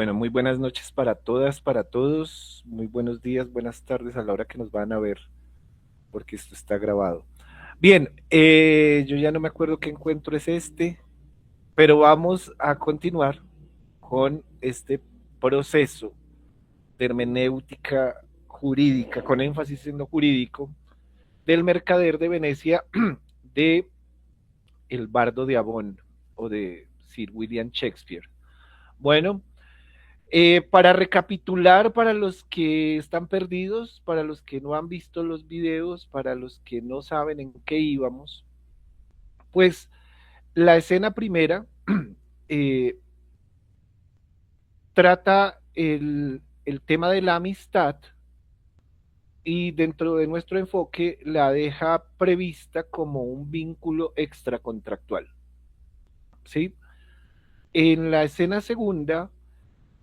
Bueno, muy buenas noches para todas, para todos. Muy buenos días, buenas tardes a la hora que nos van a ver, porque esto está grabado. Bien, yo ya no me acuerdo qué encuentro es este, pero vamos a continuar con este proceso de hermenéutica jurídica, con énfasis en lo jurídico, del mercader de Venecia, de El Bardo de Avon, o de Sir William Shakespeare. Bueno, para recapitular, para los que están perdidos, para los que no han visto los videos, para los que no saben en qué íbamos, pues la escena primera eh, trata el tema de la amistad y dentro de nuestro enfoque la deja prevista como un vínculo extracontractual. ¿Sí? En la escena segunda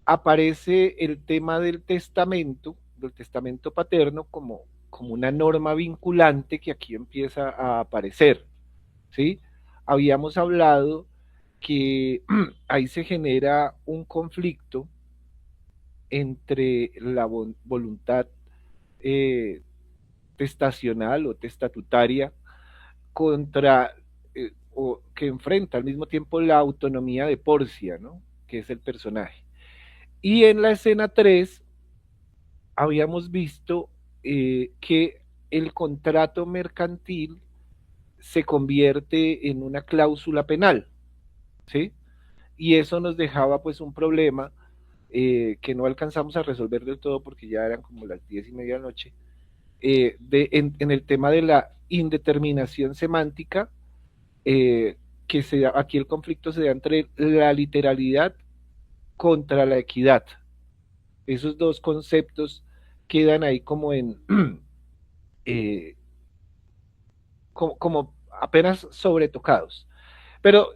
aparece el tema del testamento paterno como una norma vinculante que aquí empieza a aparecer, ¿sí? Habíamos hablado que ahí se genera un conflicto entre la voluntad eh, testacional o testatutaria contra o que enfrenta al mismo tiempo la autonomía de Porcia, ¿no? Que es el personaje. Y en la escena 3 habíamos visto que el contrato mercantil se convierte en una cláusula penal, ¿sí? Y eso nos dejaba pues un problema que no alcanzamos a resolver del todo porque ya eran como las 10:30 de la noche, en el tema de la indeterminación semántica, que aquí el conflicto se da entre la literalidad contra la equidad. Esos dos conceptos quedan ahí como eh, como apenas sobretocados. Pero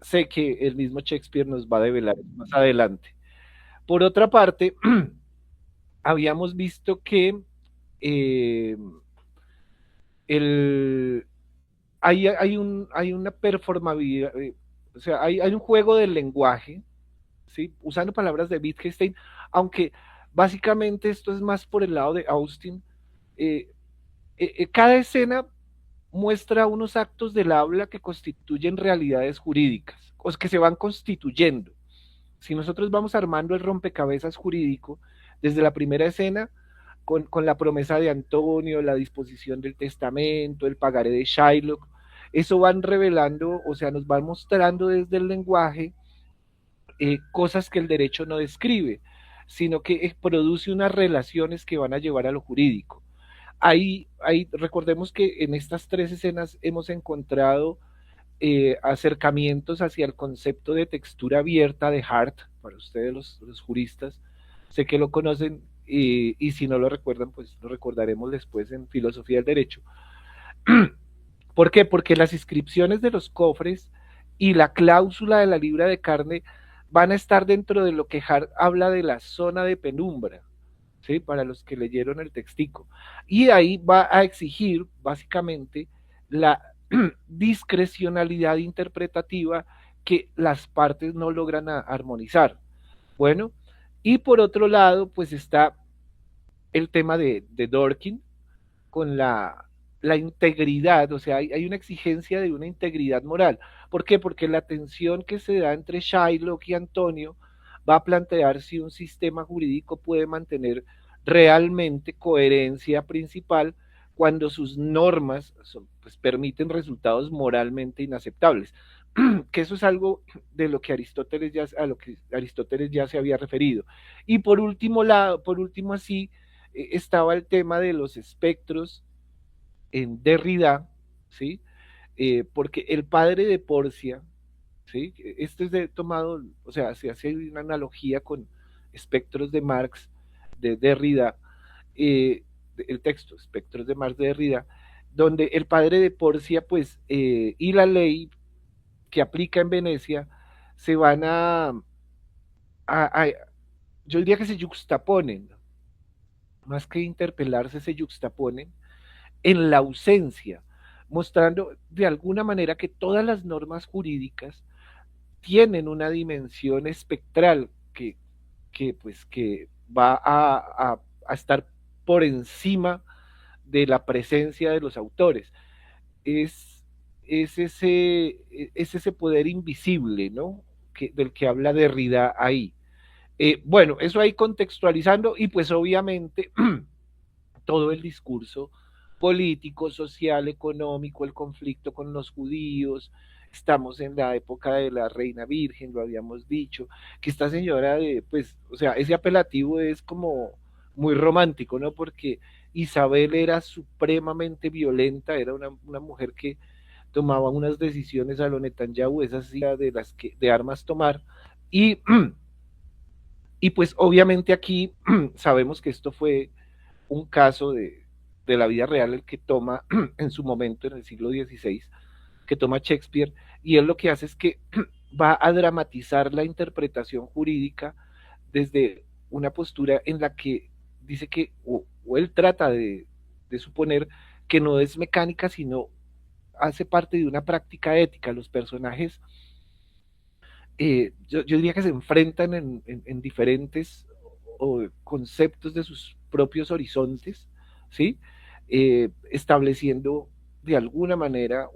sé que el mismo Shakespeare nos va a develar más adelante. Por otra parte, habíamos visto que eh, el, hay una performabilidad, o sea, hay un juego del lenguaje, ¿sí? Usando palabras de Wittgenstein, aunque básicamente esto es más por el lado de Austin. eh, Cada escena muestra unos actos del habla que constituyen realidades jurídicas, o que se van constituyendo. Si nosotros vamos armando el rompecabezas jurídico, desde la primera escena, con la promesa de Antonio, la disposición del testamento, el pagaré de Shylock, eso van revelando, o sea, nos van mostrando desde el lenguaje cosas que el derecho no describe, sino que produce unas relaciones que van a llevar a lo jurídico. Ahí recordemos que en estas tres escenas hemos encontrado acercamientos hacia el concepto de textura abierta de Hart, para ustedes los juristas, sé que lo conocen y si no lo recuerdan, pues lo recordaremos después en filosofía del derecho. ¿Por qué? Porque las inscripciones de los cofres y la cláusula de la libra de carne van a estar dentro de lo que Hart habla de la zona de penumbra, ¿sí? Para los que leyeron el textico. Y ahí va a exigir básicamente la discrecionalidad interpretativa que las partes no logran armonizar. Bueno, y por otro lado, pues está el tema de Dorkin con la integridad, o sea, hay una exigencia de una integridad moral. ¿Por qué? Porque la tensión que se da entre Shylock y Antonio va a plantear si un sistema jurídico puede mantener realmente coherencia principal cuando sus normas pues, permiten resultados moralmente inaceptables. Que eso es algo de lo que Aristóteles ya, a lo que Aristóteles ya se había referido. Y por último así, estaba el tema de los espectros en Derrida, ¿sí? Porque el padre de Porcia, ¿sí? Este es tomado, o sea, se hace una analogía con espectros de Marx, de Derrida, el texto, espectros de Marx de Derrida, donde el padre de Porcia, pues, y la ley que aplica en Venecia, se van a yo diría que se juxtaponen, más que interpelarse, se juxtaponen en la ausencia, mostrando de alguna manera que todas las normas jurídicas tienen una dimensión espectral que que va a estar por encima de la presencia de los autores. Es, es ese poder invisible, ¿no? Del que habla Derrida ahí. Bueno, eso ahí contextualizando y pues obviamente todo el discurso político, social, económico, el conflicto con los judíos. Estamos en la época de la Reina Virgen, lo habíamos dicho, que esta señora, pues, o sea, ese apelativo es como muy romántico, ¿no? Porque Isabel era supremamente violenta, era una mujer que tomaba unas decisiones a lo Netanyahu, esas de las que de armas tomar, y, y pues obviamente aquí sabemos que esto fue un caso de la vida real el que toma en su momento, en el siglo XVI, que toma Shakespeare, y él lo que hace es que va a dramatizar la interpretación jurídica desde una postura en la que dice que, o él trata de suponer que no es mecánica, sino hace parte de una práctica ética. Los personajes, yo diría que se enfrentan en diferentes conceptos de sus propios horizontes, ¿sí? Estableciendo de alguna manera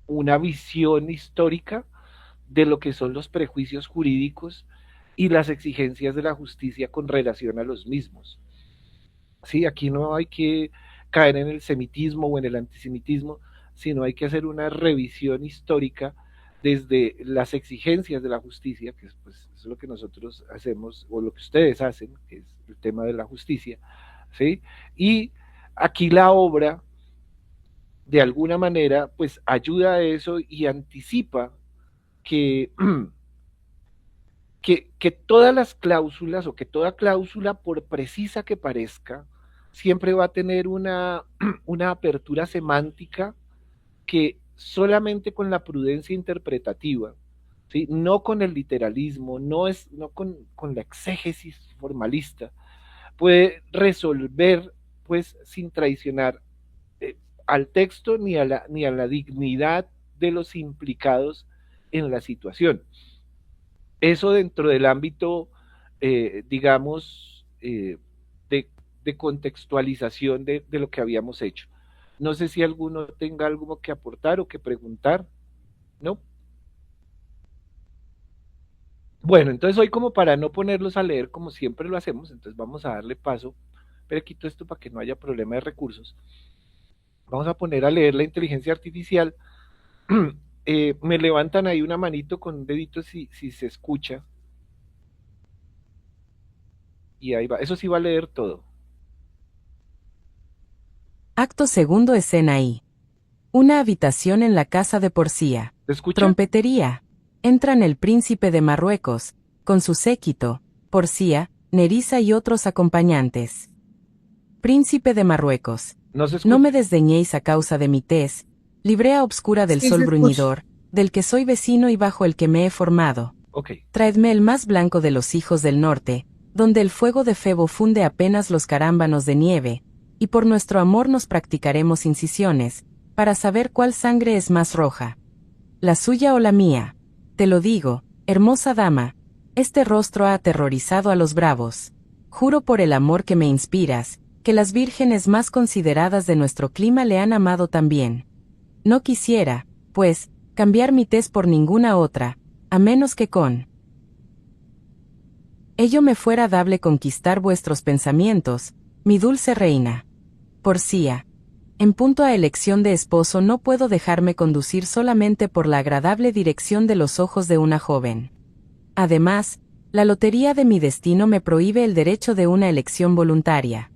una visión histórica de lo que son los prejuicios jurídicos y las exigencias de la justicia con relación a los mismos. Sí, aquí no hay que caer en el semitismo o en el antisemitismo, sino hay que hacer una revisión histórica desde las exigencias de la justicia, que pues, es lo que nosotros hacemos, o lo que ustedes hacen, que es el tema de la justicia, ¿sí? Y aquí la obra, de alguna manera, pues ayuda a eso y anticipa que, que todas las cláusulas o que toda cláusula, por precisa que parezca, siempre va a tener una apertura semántica que solamente con la prudencia interpretativa, ¿sí? No con el literalismo, no con la exégesis formalista, puede resolver pues sin traicionar al texto ni a la dignidad de los implicados en la situación. Eso dentro del ámbito, digamos, de contextualización de lo que habíamos hecho. No sé si alguno tenga algo que aportar o que preguntar, ¿no? Bueno, entonces hoy como para no ponerlos a leer como siempre lo hacemos, entonces vamos a darle paso, pero quito esto para que no haya problema de recursos. Vamos a poner a leer la inteligencia artificial. Me levantan ahí una manito con un dedito si se escucha. Y ahí va. Eso sí va a leer todo. Acto segundo, escena I. Una habitación en la casa de Porcia. ¿Se escucha? Trompetería. Entran el príncipe de Marruecos, con su séquito, Porcia, Nerissa y otros acompañantes. Príncipe de Marruecos. No se No me escucha. desdeñéis a causa de mi tez, librea obscura del Sí, sol se escucha. bruñidor, del que soy vecino y bajo el que me he formado. Ok. Traedme el más blanco de los hijos del norte, donde el fuego de Febo funde apenas los carámbanos de nieve, y por nuestro amor nos practicaremos incisiones, para saber cuál sangre es más roja. La suya o la mía. Te lo digo, hermosa dama, este rostro ha aterrorizado a los bravos. Juro por el amor que me inspiras, que las vírgenes más consideradas de nuestro clima le han amado también. No quisiera, pues, cambiar mi tez por ninguna otra, a menos que con ello me fuera dable conquistar vuestros pensamientos, mi dulce reina. Porcia. En punto a elección de esposo no puedo dejarme conducir solamente por la agradable dirección de los ojos de una joven. Además, la lotería de mi destino me prohíbe el derecho de una elección voluntaria.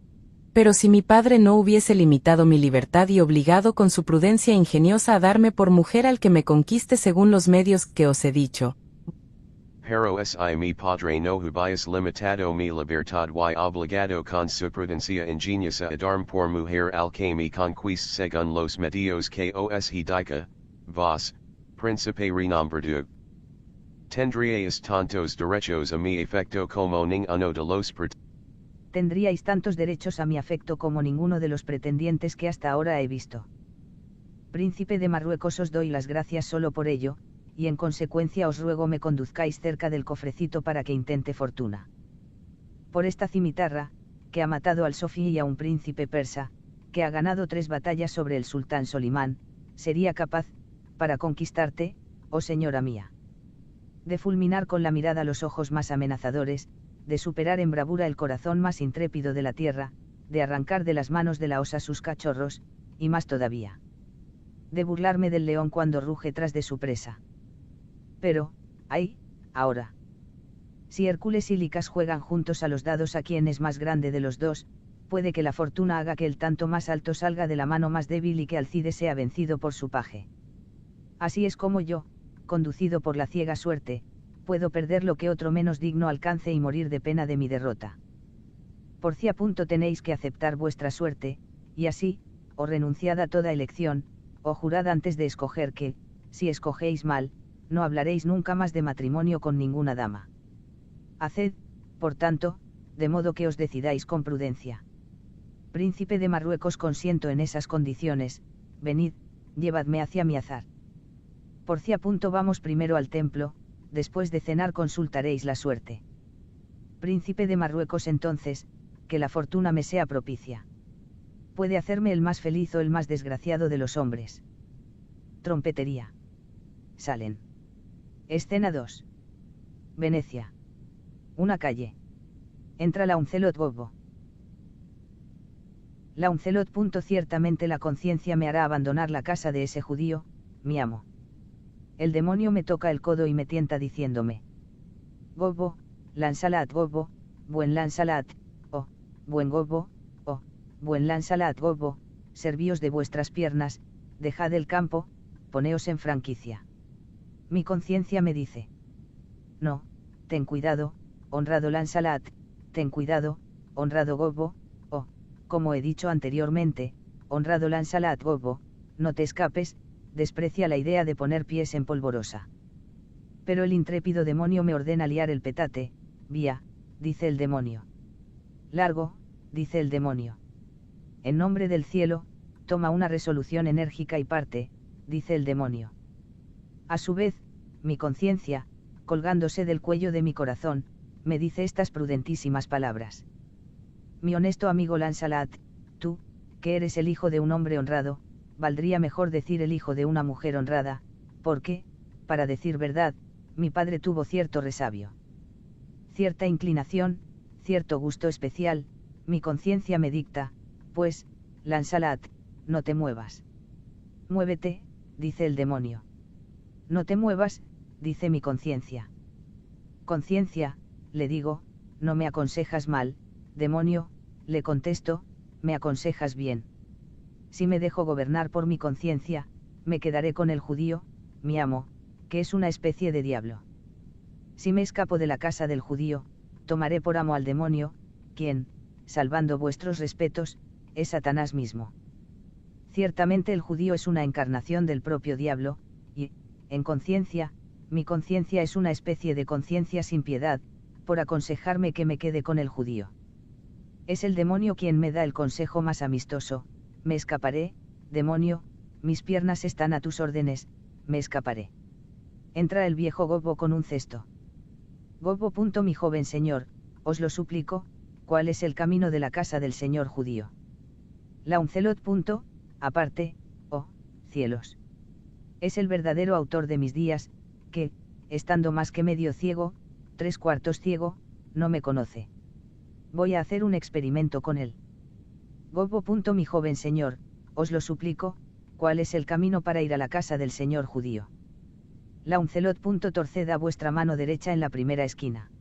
Pero si mi padre no hubiese limitado mi libertad y obligado con su prudencia ingeniosa a darme por mujer al que me conquiste según los medios que os he dicho, Pero si mi padre no hubiese limitado mi libertad y obligado con su prudencia ingeniosa a darme por mujer al que me conquiste según los medios que os indica, vos, príncipe renombrado, tendríais tantos derechos a mi afecto como ninguno de los Tendríais tantos derechos a mi afecto como ninguno de los pretendientes que hasta ahora he visto. Príncipe de Marruecos, os doy las gracias solo por ello, y en consecuencia os ruego me conduzcáis cerca del cofrecito para que intente fortuna. Por esta cimitarra, que ha matado al Sofí y a un príncipe persa, que ha ganado 3 batallas sobre el sultán Solimán, sería capaz, para conquistarte, oh señora mía. De fulminar con la mirada los ojos más amenazadores, de superar en bravura el corazón más intrépido de la tierra, de arrancar de las manos de la osa sus cachorros, y más todavía. De burlarme del león cuando ruge tras de su presa. Pero, ¡ay, ahora! Si Hércules y Licas juegan juntos a los dados a quien es más grande de los dos, puede que la fortuna haga que el tanto más alto salga de la mano más débil y que Alcide sea vencido por su paje. Así es como yo, conducido por la ciega suerte, puedo perder lo que otro menos digno alcance y morir de pena de mi derrota. Por si a punto tenéis que aceptar vuestra suerte, y así, o renunciad a toda elección, o jurad antes de escoger que, si escogéis mal, no hablaréis nunca más de matrimonio con ninguna dama. Haced, por tanto, de modo que os decidáis con prudencia. Príncipe de Marruecos, consiento en esas condiciones, venid, llevadme hacia mi azar. Por si a punto vamos primero al templo, después de cenar consultaréis la suerte. Príncipe de Marruecos, entonces, que la fortuna me sea propicia. Puede hacerme el más feliz o el más desgraciado de los hombres. Trompetería. Salen. Escena 2. Venecia. Una calle. Entra Launcelot Gobbo. Launcelot. Ciertamente la conciencia me hará abandonar la casa de ese judío, mi amo. El demonio me toca el codo y me tienta diciéndome: Gobbo, Lansalat Gobbo, buen Lansalat, oh, buen Gobbo, oh, buen Lansalat Gobbo, servíos de vuestras piernas, dejad el campo, poneos en franquicia. Mi conciencia me dice: no, ten cuidado, honrado Lansalat, ten cuidado, honrado Gobbo, oh, como he dicho anteriormente, honrado Lansalat Gobbo, no te escapes, desprecia la idea de poner pies en polvorosa. Pero el intrépido demonio me ordena liar el petate. Vía, dice el demonio. Largo, dice el demonio. En nombre del cielo, toma una resolución enérgica y parte, dice el demonio. A su vez, mi conciencia, colgándose del cuello de mi corazón, me dice estas prudentísimas palabras. Mi honesto amigo Lansalat, tú, que eres el hijo de un hombre honrado, valdría mejor decir el hijo de una mujer honrada, porque, para decir verdad, mi padre tuvo cierto resabio. Cierta inclinación, cierto gusto especial, mi conciencia me dicta, pues, Lansalat, no te muevas. Muévete, dice el demonio. No te muevas, dice mi conciencia. Conciencia, le digo, no me aconsejas mal, demonio, le contesto, me aconsejas bien. Si me dejo gobernar por mi conciencia, me quedaré con el judío, mi amo, que es una especie de diablo. Si me escapo de la casa del judío, tomaré por amo al demonio, quien, salvando vuestros respetos, es Satanás mismo. Ciertamente el judío es una encarnación del propio diablo, y, en conciencia, mi conciencia es una especie de conciencia sin piedad, por aconsejarme que me quede con el judío. Es el demonio quien me da el consejo más amistoso: me escaparé, demonio, mis piernas están a tus órdenes, me escaparé. Entra el viejo Gobbo con un cesto. Gobbo. Mi joven señor, os lo suplico, ¿cuál es el camino de la casa del señor judío? Launcelot. Aparte, oh, cielos. Es el verdadero autor de mis días, que, estando más que medio ciego, 3/4 ciego, no me conoce. Voy a hacer un experimento con él. Gobbo. Mi joven señor, os lo suplico, ¿cuál es el camino para ir a la casa del señor judío? Launcelot. Torced a vuestra mano derecha en la primera esquina.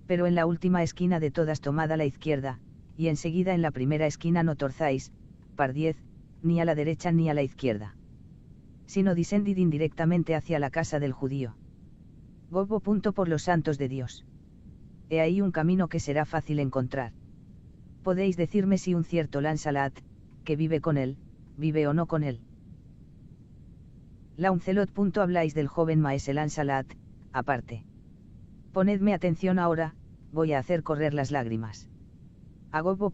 Pero en la última esquina de todas tomad a la izquierda, y enseguida en la primera esquina no torzáis, par 10, ni a la derecha ni a la izquierda. Sino descendid indirectamente hacia la casa del judío. Gobbo. Por los santos de Dios. He ahí un camino que será fácil encontrar. Podéis decirme si un cierto Lansalat, que vive con él, vive o no con él. Launcelot. Habláis del joven maese Lansalat, aparte. Ponedme atención ahora, voy a hacer correr las lágrimas. A Gobbo.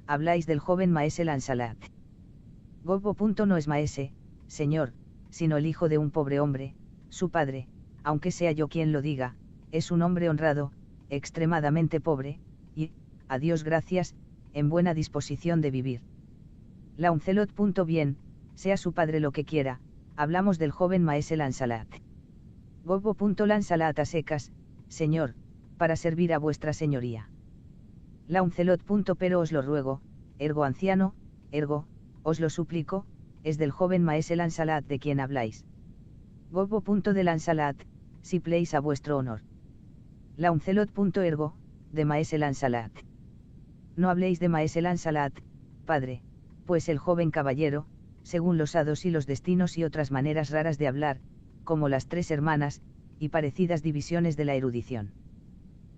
Habláis del joven maese Lansalat. Gobbo. No es maese, señor, sino el hijo de un pobre hombre, Su padre, aunque sea yo quien lo diga, es un hombre honrado, extremadamente pobre, y, a Dios gracias, en buena disposición de vivir. Launcelot. Bien, sea su padre lo que quiera, hablamos del joven maese Lansalat. Gobbo. Lansalat a secas, señor, para servir a vuestra señoría. Launcelot. Pero os lo ruego, ergo anciano, ergo, os lo suplico, es del joven maese Lansalat de quien habláis. Gobbo. De Lansalat, si pleis a vuestro honor. Launcelot. Ergo, de maese Lansalat. No habléis de maese Lansalat, padre, pues el joven caballero, según los hados y los destinos y otras maneras raras de hablar, como las tres hermanas, y parecidas divisiones de la erudición,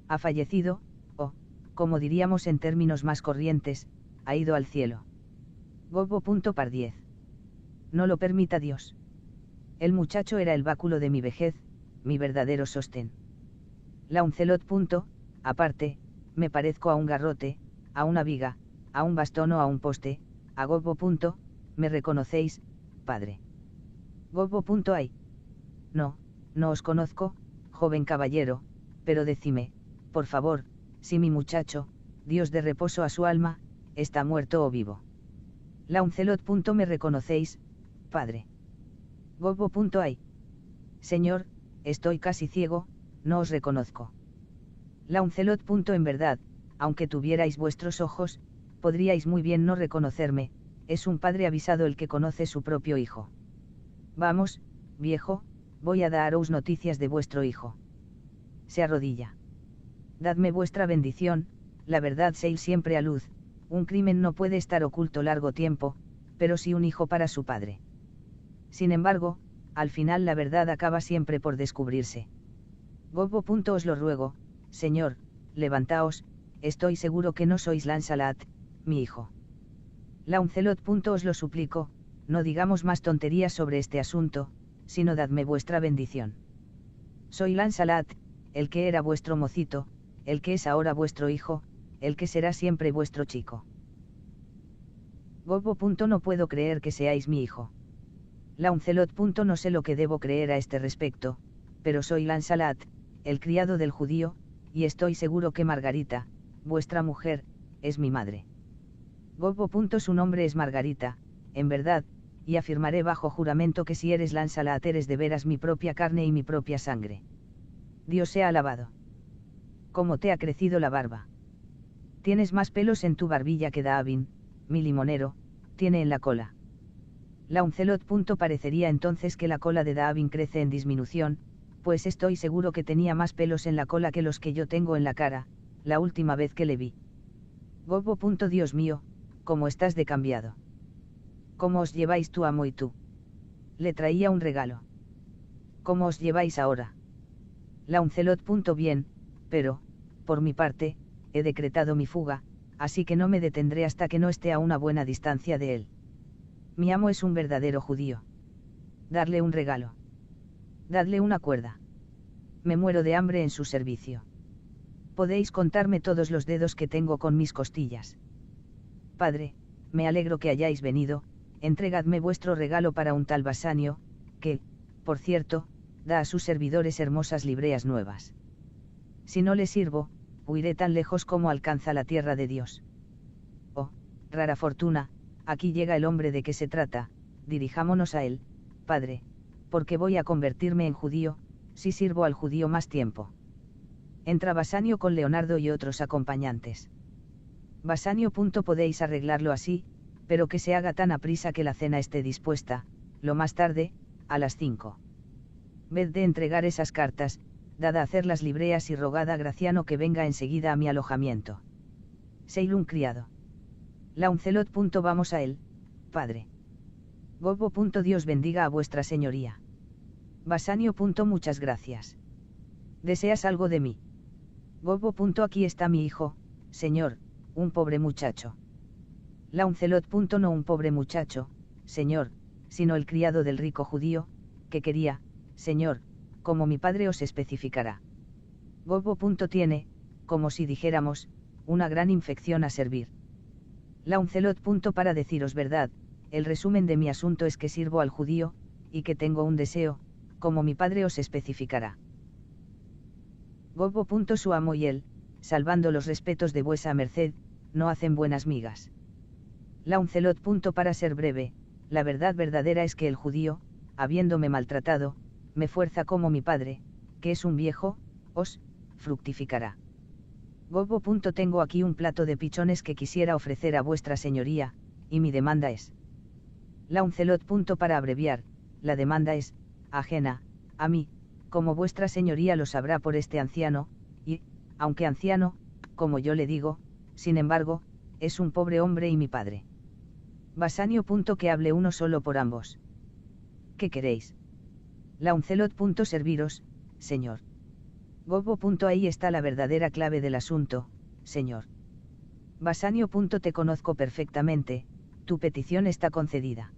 ha fallecido, o, como diríamos en términos más corrientes, ha ido al cielo. Gobbo. Par 10. No lo permita Dios. El muchacho era el báculo de mi vejez, mi verdadero sostén. Launcelot. Aparte, me parezco a un garrote, a una viga, a un bastón o a un poste, a Gobbo. ¿Me reconocéis, padre? Gobbo. Ay. No, no os conozco, joven caballero, pero decime, por favor, si mi muchacho, Dios de reposo a su alma, está muerto o vivo. Launcelot. ¿Me reconocéis, padre? Gobbo. Ay. Señor, estoy casi ciego, no os reconozco. Launcelot. En verdad, aunque tuvierais vuestros ojos, podríais muy bien no reconocerme, es un padre avisado el que conoce su propio hijo. Vamos, viejo, voy a daros noticias de vuestro hijo. Se arrodilla. Dadme vuestra bendición, la verdad se ir siempre a luz, un crimen no puede estar oculto largo tiempo, pero sí un hijo para su padre. Sin embargo, al final la verdad acaba siempre por descubrirse. Gobbo. Os lo ruego, señor, levantaos, estoy seguro que no sois Lansalat, mi hijo. Launcelot. Os lo suplico, no digamos más tonterías sobre este asunto, sino dadme vuestra bendición. Soy Lansalat, el que era vuestro mocito, el que es ahora vuestro hijo, el que será siempre vuestro chico. Gobbo. No puedo creer que seáis mi hijo. Launcelot. No sé lo que debo creer a este respecto, pero soy Lansalat, el criado del judío, y estoy seguro que Margarita, vuestra mujer, es mi madre. Gobbo. Su nombre es Margarita, en verdad, y afirmaré bajo juramento que si eres Lansalat eres de veras mi propia carne y mi propia sangre. Dios sea alabado. ¿Cómo te ha crecido la barba? Tienes más pelos en tu barbilla que Daavin, mi limonero, tiene en la cola. Launcelot. Parecería entonces que la cola de Daavin crece en disminución, pues estoy seguro que tenía más pelos en la cola que los que yo tengo en la cara, la última vez que le vi. Gobbo. Dios mío, ¿cómo estás de cambiado? ¿Cómo os lleváis tu amo y tú? Le traía un regalo. ¿Cómo os lleváis ahora? Launcelot. Bien, pero, por mi parte, he decretado mi fuga, así que no me detendré hasta que no esté a una buena distancia de él. Mi amo es un verdadero judío. Darle un regalo. Dadle una cuerda. Me muero de hambre en su servicio. Podéis contarme todos los dedos que tengo con mis costillas. Padre, me alegro que hayáis venido, entregadme vuestro regalo para un tal Basanio, que, por cierto, da a sus servidores hermosas libreas nuevas. Si no le sirvo, huiré tan lejos como alcanza la tierra de Dios. Oh, rara fortuna, aquí llega el hombre de que se trata, dirijámonos a él, padre, porque voy a convertirme en judío, si sirvo al judío más tiempo. Entra Basanio con Leonardo y otros acompañantes. Basanio. Podéis arreglarlo así, pero que se haga tan aprisa que la cena esté dispuesta, lo más tarde, a las 5. Ved de entregar esas cartas, dad a hacer las libreas y rogad a Graciano que venga enseguida a mi alojamiento. Seil. Criado. Launcelot. Vamos a él, padre. Gobbo. Dios bendiga a vuestra señoría. Basanio. Muchas gracias. ¿Deseas algo de mí? Gobbo. Aquí está mi hijo, señor, un pobre muchacho. Launcelot. No un pobre muchacho, señor, sino el criado del rico judío, que quería, señor, como mi padre os especificará. Gobbo. Tiene, como si dijéramos, una gran infección a servir. Launcelot. Para deciros verdad, el resumen de mi asunto es que sirvo al judío, y que tengo un deseo, como mi padre os especificará. Gobbo. Su amo y él, salvando los respetos de vuesa merced, no hacen buenas migas. Launcelot. Para ser breve, la verdad verdadera es que el judío, habiéndome maltratado, me fuerza como mi padre, que es un viejo, os fructificará. Gobbo. Tengo aquí un plato de pichones que quisiera ofrecer a vuestra señoría, y mi demanda es. Launcelot. Para abreviar, la demanda es, ajena, a mí, como vuestra señoría lo sabrá por este anciano, y, aunque anciano, como yo le digo, sin embargo, es un pobre hombre y mi padre. Basanio. Que hable uno solo por ambos. ¿Qué queréis? Launcelot. Serviros, señor. Gobbo. Ahí está la verdadera clave del asunto, señor. Basanio. Te conozco perfectamente, tu petición está concedida.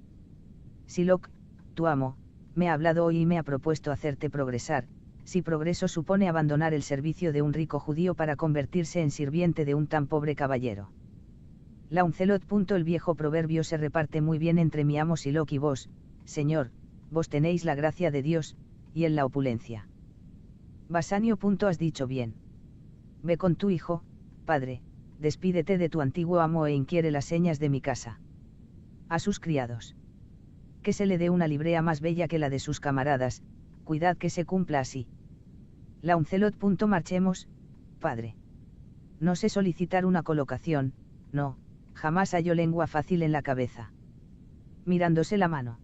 Siloc, tu amo, me ha hablado hoy y me ha propuesto hacerte progresar, si progreso supone abandonar el servicio de un rico judío para convertirse en sirviente de un tan pobre caballero. Launcelot. El viejo proverbio se reparte muy bien entre mi amo Siloc y vos, señor, vos tenéis la gracia de Dios, y él la opulencia. Basanio. Has dicho bien. Ve con tu hijo, padre, despídete de tu antiguo amo e inquiere las señas de mi casa. A sus criados. Que se le dé una librea más bella que la de sus camaradas, cuidad que se cumpla así. Launcelot. Marchemos, padre. No sé solicitar una colocación, no, jamás halló lengua fácil en la cabeza. Mirándose la mano.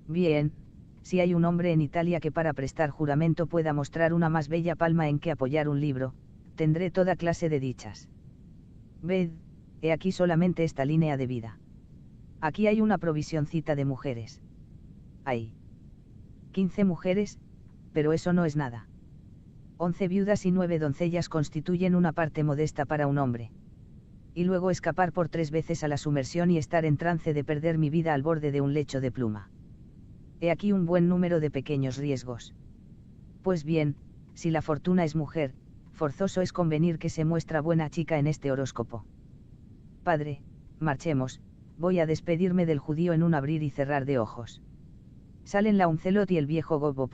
Bien, si hay un hombre en Italia que para prestar juramento pueda mostrar una más bella palma en que apoyar un libro, tendré toda clase de dichas. Ved, he aquí solamente esta línea de vida. Aquí hay una provisioncita de mujeres. Hay 15 mujeres, pero eso no es nada. 11 viudas y 9 doncellas constituyen una parte modesta para un hombre. Y luego escapar por 3 veces a la sumersión y estar en trance de perder mi vida al borde de un lecho de pluma. He aquí un buen número de pequeños riesgos. Pues bien, si la fortuna es mujer, forzoso es convenir que se muestra buena chica en este horóscopo. Padre, marchemos, voy a despedirme del judío en un abrir y cerrar de ojos. Salen Launcelot y el viejo Gobbo.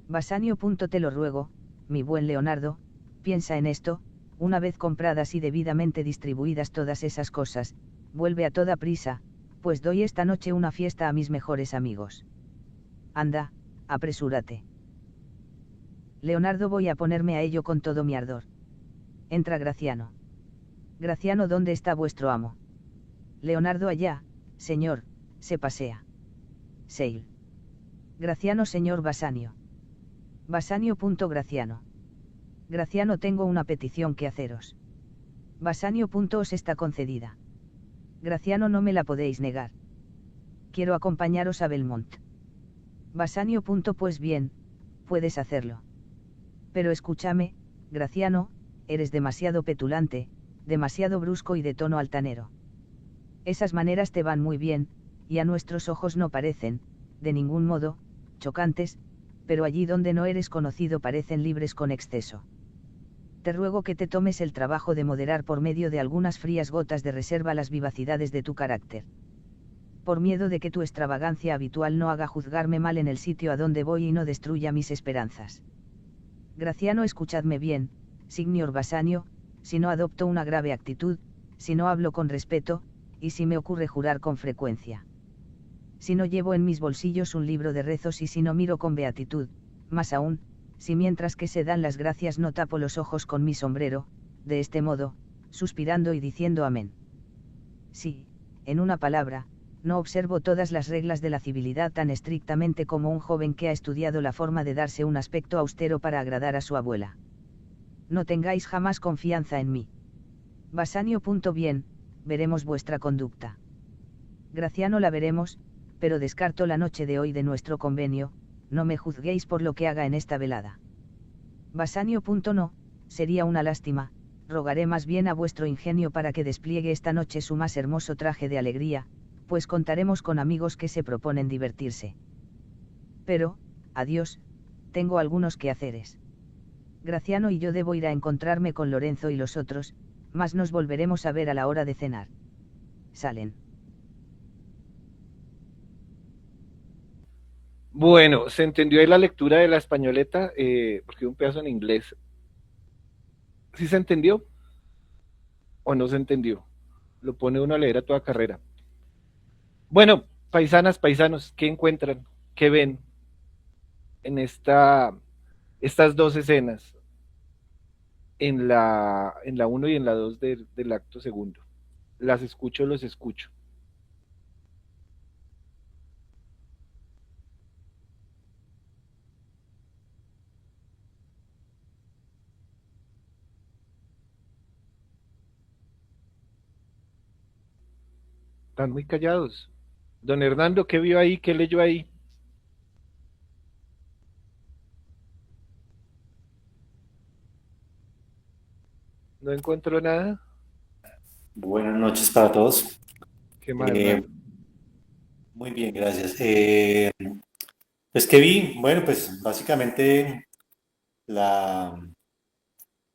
Basanio. Te lo ruego, mi buen Leonardo, piensa en esto, una vez compradas y debidamente distribuidas todas esas cosas, vuelve a toda prisa, pues doy esta noche una fiesta a mis mejores amigos. Anda, apresúrate. Leonardo. Voy a ponerme a ello con todo mi ardor. Entra Graciano. Graciano. ¿Dónde está vuestro amo? Leonardo. Allá, señor, se pasea. Seil. Graciano. Señor Basanio. Basanio. Graciano. Graciano. Tengo una petición que haceros. Basanio. Os está concedida. Graciano. No me la podéis negar. Quiero acompañaros a Belmont. Basanio. Pues bien, puedes hacerlo. Pero escúchame, Graciano, eres demasiado petulante, demasiado brusco y de tono altanero. Esas maneras te van muy bien, y a nuestros ojos no parecen, de ningún modo, chocantes, pero allí donde no eres conocido parecen libres con exceso. Te ruego que te tomes el trabajo de moderar por medio de algunas frías gotas de reserva las vivacidades de tu carácter. Por miedo de que tu extravagancia habitual no haga juzgarme mal en el sitio a donde voy y no destruya mis esperanzas. Graciano. Escuchadme bien, Signor Basanio, si no adopto una grave actitud, si no hablo con respeto, y si me ocurre jurar con frecuencia. Si no llevo en mis bolsillos un libro de rezos y si no miro con beatitud, más aún, si mientras que se dan las gracias no tapo los ojos con mi sombrero, de este modo, suspirando y diciendo amén. Sí, en una palabra, no observo todas las reglas de la civilidad tan estrictamente como un joven que ha estudiado la forma de darse un aspecto austero para agradar a su abuela. No tengáis jamás confianza en mí. Basanio. Bien, veremos vuestra conducta. Graciano. La veremos, pero descarto la noche de hoy de nuestro convenio, no me juzguéis por lo que haga en esta velada. Basanio. No, sería una lástima, rogaré más bien a vuestro ingenio para que despliegue esta noche su más hermoso traje de alegría, pues contaremos con amigos que se proponen divertirse. Pero, adiós, tengo algunos quehaceres. Graciano y yo debo ir a encontrarme con Lorenzo y los otros, mas nos volveremos a ver a la hora de cenar. Salen. Bueno, ¿se entendió ahí la lectura de la españoleta? Porque un pedazo en inglés. ¿Sí se entendió o no se entendió? Lo pone uno a leer a toda carrera. Bueno, paisanas, paisanos, ¿qué encuentran? ¿Qué ven en estas dos escenas? En la uno y en la 2 del acto segundo. Las escucho, los escucho. Están muy callados. Don Hernando, ¿qué vio ahí? ¿Qué leyó ahí? No encuentro nada. Buenas noches para todos. ¿Qué más, Eh, Hernando? Muy bien, gracias. Pues que vi, bueno, pues básicamente la,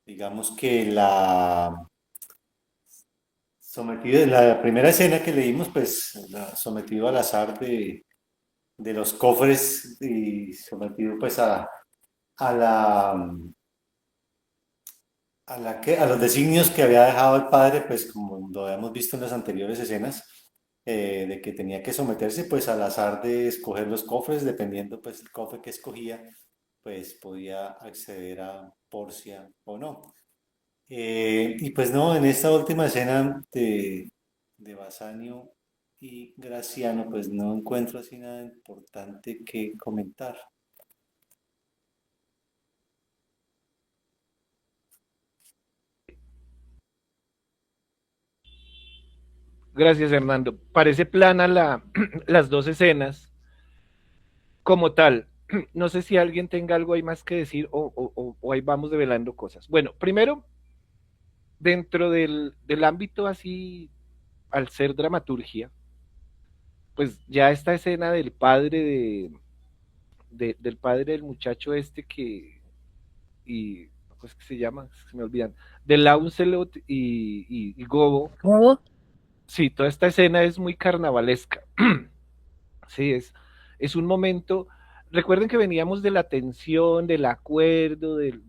digamos que la primera escena que leímos, pues sometido al azar de los cofres y sometido pues a la, a los designios que había dejado el padre, pues como lo habíamos visto en las anteriores escenas, de que tenía que someterse pues al azar de escoger los cofres, dependiendo pues el cofre que escogía, pues podía acceder a Porcia o no. Y pues no, en esta última escena de Basanio y Graciano, pues no encuentro así nada importante que comentar. Gracias, Hernando. Parece plana las dos escenas como tal. No sé si alguien tenga algo ahí más que decir o ahí vamos develando cosas. Bueno, primero, dentro del ámbito así, al ser dramaturgia, pues ya esta escena del padre del padre del muchacho este y pues que se llama, se me olvidan, de Launcelot y Gobo, sí, toda esta escena es muy carnavalesca. Sí, es un momento. Recuerden que veníamos de la tensión, del acuerdo, de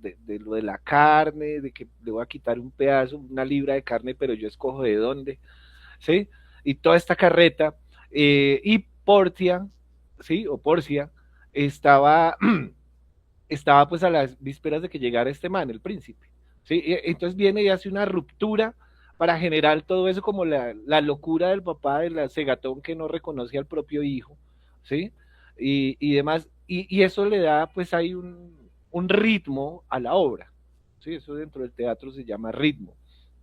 lo de la carne, de que le voy a quitar un pedazo, una libra de carne, pero yo escojo de dónde, ¿sí? Y toda esta carreta. Y Portia, ¿sí? O Porcia, estaba, estaba pues a las vísperas de que llegara este man, el príncipe, ¿sí? Entonces viene y hace una ruptura para generar todo eso como la locura del papá de la cegatón que no reconoce al propio hijo, ¿sí? Y demás, y eso le da pues hay un ritmo a la obra, ¿sí? Eso dentro del teatro se llama ritmo,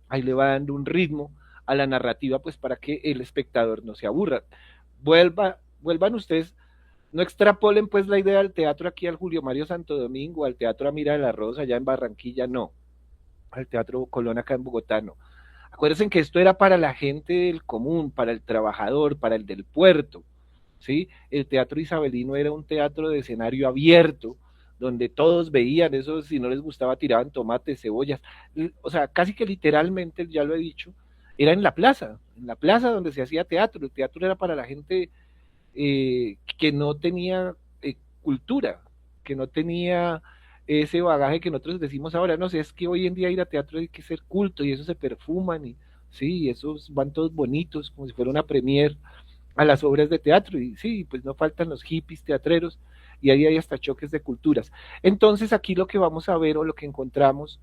ahí le va dando un ritmo a la narrativa pues para que el espectador no se aburra. Vuelvan ustedes, no extrapolen pues la idea del teatro aquí al Julio Mario Santo Domingo, al Teatro Amira de la Rosa allá en Barranquilla, no, al Teatro Colón acá en Bogotá, no. Acuérdense que esto era para la gente del común, para el trabajador, para el del puerto, ¿sí? El teatro isabelino era un teatro de escenario abierto, donde todos veían eso, si no les gustaba tiraban tomates, cebollas, o sea, casi que literalmente, ya lo he dicho, era en la plaza donde se hacía teatro, el teatro era para la gente que no tenía cultura, que no tenía ese bagaje que nosotros decimos ahora, no sé, es que hoy en día ir a teatro hay que ser culto y eso se perfuman y sí, esos van todos bonitos, como si fuera una premier a las obras de teatro y sí, pues no faltan los hippies teatreros y ahí hay hasta choques de culturas. Entonces aquí lo que vamos a ver o lo que encontramos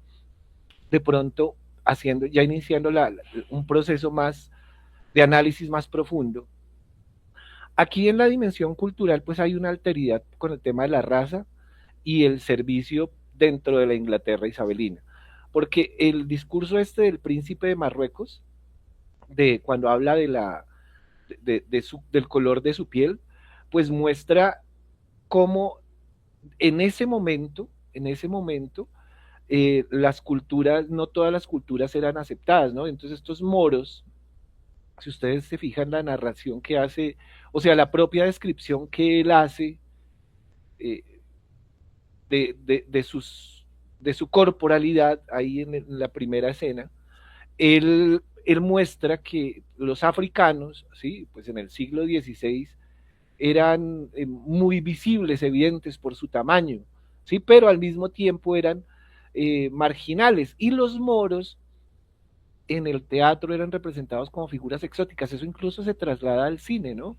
de pronto haciendo, ya iniciando un proceso más de análisis más profundo. Aquí en la dimensión cultural pues hay una alteridad con el tema de la raza y el servicio dentro de la Inglaterra isabelina. Porque el discurso este del príncipe de Marruecos, de cuando habla del color de su piel, pues muestra cómo en ese momento, las culturas, no todas las culturas eran aceptadas, ¿no? Entonces estos moros, si ustedes se fijan la narración que hace, o sea, la propia descripción que él hace eh, de de su corporalidad ahí en la primera escena, él muestra que los africanos, ¿sí? Pues en el siglo XVI, eran muy visibles, evidentes por su tamaño, ¿sí? Pero al mismo tiempo eran marginales. Y los moros en el teatro eran representados como figuras exóticas. Eso incluso se traslada al cine, ¿no?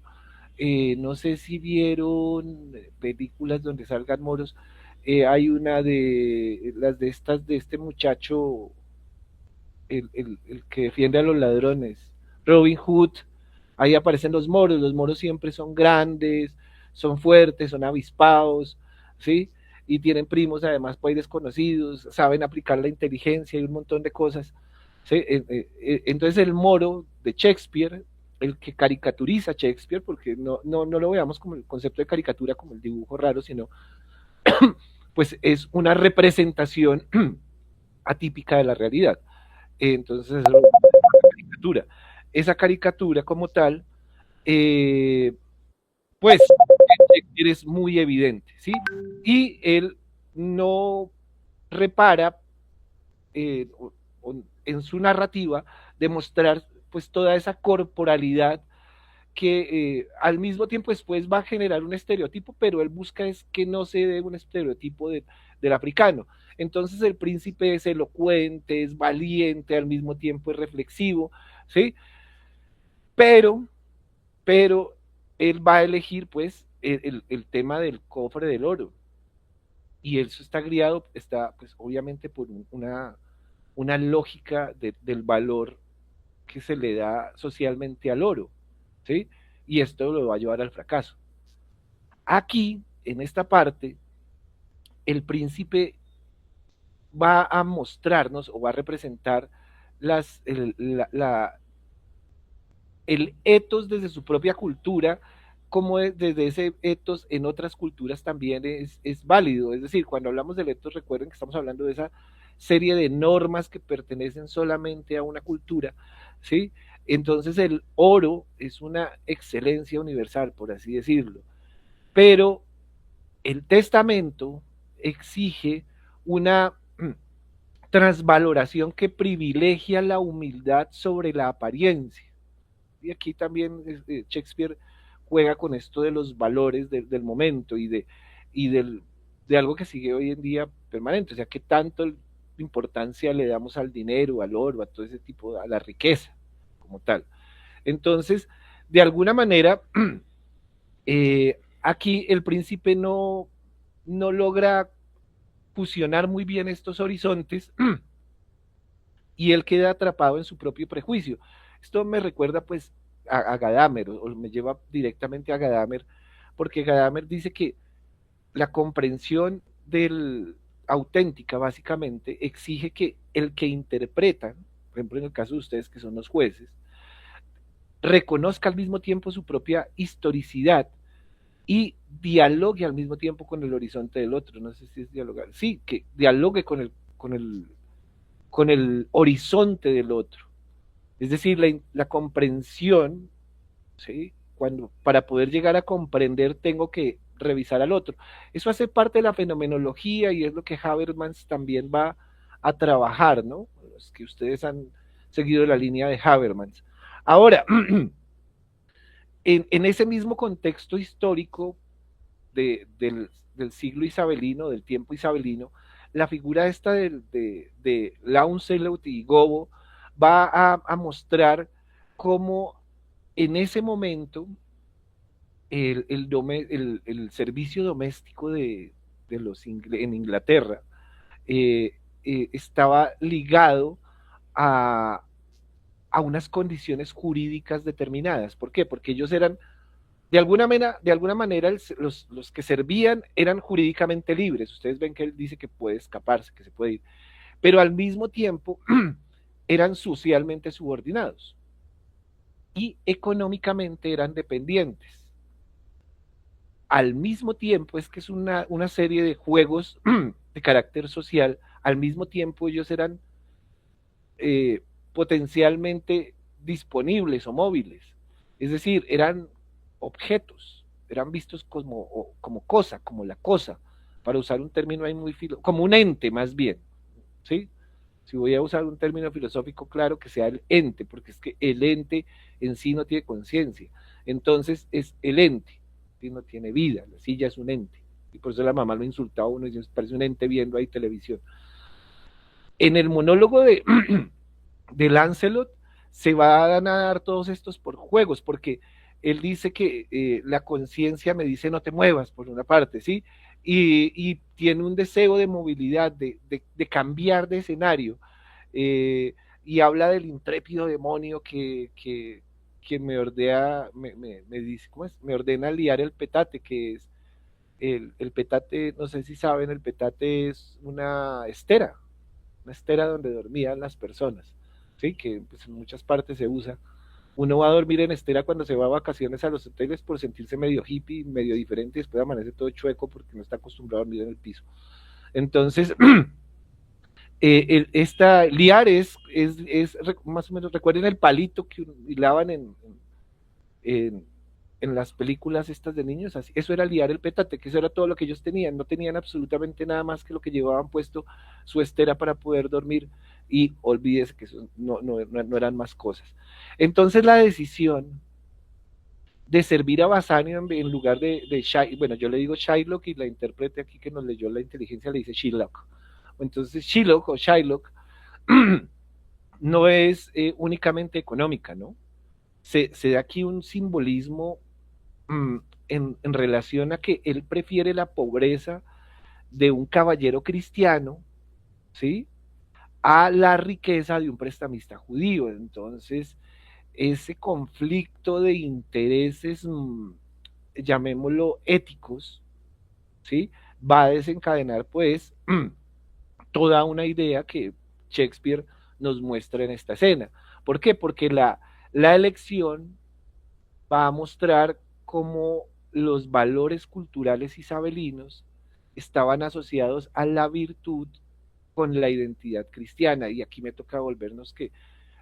No sé si vieron películas donde salgan moros. Hay una de las de estas de este muchacho, el que defiende a los ladrones, Robin Hood. Ahí aparecen los moros siempre son grandes, son fuertes, son avispados, ¿sí? Y tienen primos además pues desconocidos, saben aplicar la inteligencia y un montón de cosas, ¿sí? Entonces el moro de Shakespeare, el que caricaturiza a Shakespeare, porque no lo veamos como el concepto de caricatura, como el dibujo raro, sino pues es una representación atípica de la realidad. Entonces es una caricatura. Esa caricatura como tal, pues Shakespeare es muy evidente, ¿sí? Y él no repara en su narrativa demostrar pues toda esa corporalidad que al mismo tiempo después va a generar un estereotipo, pero él busca es que no se dé un estereotipo del africano. Entonces el príncipe es elocuente, es valiente, al mismo tiempo es reflexivo, ¿sí? Pero, pero él va a elegir pues el tema del cofre del oro. Y eso está guiado, está pues obviamente por una lógica del valor que se le da socialmente al oro, ¿sí? Y esto lo va a llevar al fracaso. Aquí, en esta parte, el príncipe va a mostrarnos o va a representar las, el etos desde su propia cultura, como desde ese etos en otras culturas también es válido. Es decir, cuando hablamos del etos, recuerden que estamos hablando de esa serie de normas que pertenecen solamente a una cultura, ¿sí? Entonces el oro es una excelencia universal, por así decirlo. Pero el testamento exige una transvaloración que privilegia la humildad sobre la apariencia. Y aquí también Shakespeare juega con esto de los valores del momento y de algo que sigue hoy en día permanente, o sea, que tanto importancia le damos al dinero, al oro, a todo ese tipo, a la riqueza como tal. Entonces, de alguna manera, aquí el príncipe no logra fusionar muy bien estos horizontes y él queda atrapado en su propio prejuicio. Esto me recuerda pues a Gadamer, o me lleva directamente a Gadamer, porque Gadamer dice que la comprensión del auténtica básicamente exige que el que interpreta, por ejemplo en el caso de ustedes que son los jueces, reconozca al mismo tiempo su propia historicidad y dialogue al mismo tiempo con el horizonte del otro. No sé si es dialogar, sí, que dialogue con el horizonte del otro. Es decir, la comprensión, ¿sí? Para poder llegar a comprender tengo que revisar al otro. Eso hace parte de la fenomenología y es lo que Habermas también va a trabajar, ¿no? Los que ustedes han seguido la línea de Habermas. Ahora, en ese mismo contexto histórico del siglo isabelino, del tiempo isabelino, la figura esta de Launcelot y Gobo va a mostrar cómo en ese momento el servicio doméstico en Inglaterra estaba ligado a, a unas condiciones jurídicas determinadas. ¿Por qué? Porque ellos eran de alguna manera los que servían eran jurídicamente libres. Ustedes ven que él dice que puede escaparse, que se puede ir, pero al mismo tiempo eran socialmente subordinados y económicamente eran dependientes. Al mismo tiempo es que es una serie de juegos de carácter social, al mismo tiempo ellos eran eh, potencialmente disponibles o móviles, es decir, eran objetos, eran vistos como cosa, como la cosa, para usar un término ahí muy como un ente más bien, ¿sí? Si voy a usar un término filosófico, claro que sea el ente, porque es que el ente en sí no tiene conciencia, entonces es el ente, Chaplin no tiene vida, la silla es un ente. Y por eso la mamá lo insultaba a uno y dice, parece un ente viendo ahí televisión. En el monólogo de Lancelot se van a dar todos estos por juegos, porque él dice que la conciencia me dice no te muevas, por una parte, ¿sí? Y tiene un deseo de movilidad, de cambiar de escenario, y habla del intrépido demonio que me ordena, me dice, ¿cómo es? Me ordena liar el petate, que es el petate, no sé si saben, el petate es una estera donde dormían las personas, ¿sí? Que pues, en muchas partes se usa. Uno va a dormir en estera cuando se va a vacaciones a los hoteles por sentirse medio hippie, medio diferente, y después amanece todo chueco porque no está acostumbrado a dormir en el piso. Entonces, esta liar es, más o menos, recuerden el palito que hilaban en, en las películas estas de niños, así, eso era liar el petate, que eso era todo lo que ellos tenían, no tenían absolutamente nada más que lo que llevaban puesto su estera para poder dormir, y olvídese que eso no eran más cosas. Entonces la decisión de servir a Basanio en lugar de Shylock, bueno, yo le digo Shylock y la intérprete aquí que nos leyó la inteligencia le dice Shylock. Entonces Shylock o Shylock no es únicamente económica, ¿no? Se da aquí un simbolismo en relación a que él prefiere la pobreza de un caballero cristiano, ¿sí? A la riqueza de un prestamista judío. Entonces, ese conflicto de intereses, llamémoslo éticos, ¿sí? Va a desencadenar, pues, toda una idea que Shakespeare nos muestra en esta escena. ¿Por qué? Porque la elección va a mostrar cómo los valores culturales isabelinos estaban asociados a la virtud con la identidad cristiana. Y aquí me toca volvernos que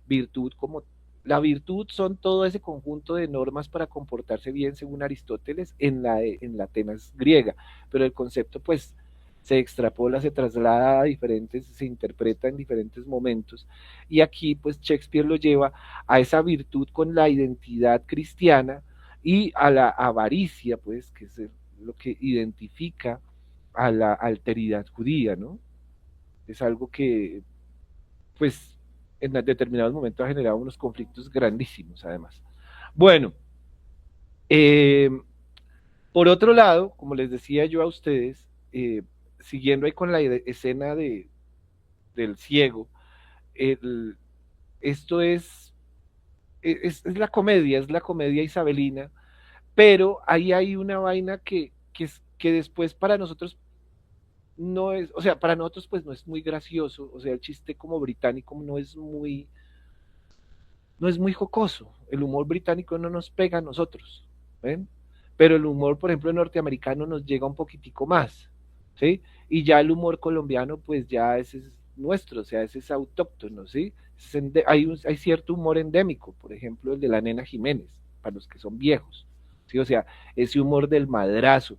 virtud como la virtud son todo ese conjunto de normas para comportarse bien según Aristóteles en la Atenas griega, pero el concepto pues se extrapola, se traslada a diferentes, se interpreta en diferentes momentos, y aquí pues Shakespeare lo lleva a esa virtud con la identidad cristiana y a la avaricia, pues, que es lo que identifica a la alteridad judía, ¿no? Es algo que, pues, en determinados momentos ha generado unos conflictos grandísimos, además. Bueno, eh, por otro lado, como les decía yo a ustedes, siguiendo ahí con la escena del ciego, el, esto es la comedia isabelina, pero ahí hay una vaina que después para nosotros no es, o sea, para nosotros pues no es muy gracioso, o sea, el chiste como británico no es muy jocoso, el humor británico no nos pega a nosotros, ¿ven? Pero el humor, por ejemplo, norteamericano nos llega un poquitico más, ¿sí? Y ya el humor colombiano, pues ya ese es nuestro, o sea, ese es autóctono, ¿sí? Hay cierto humor endémico, por ejemplo, el de la Nena Jiménez, para los que son viejos, ¿sí? O sea, ese humor del madrazo,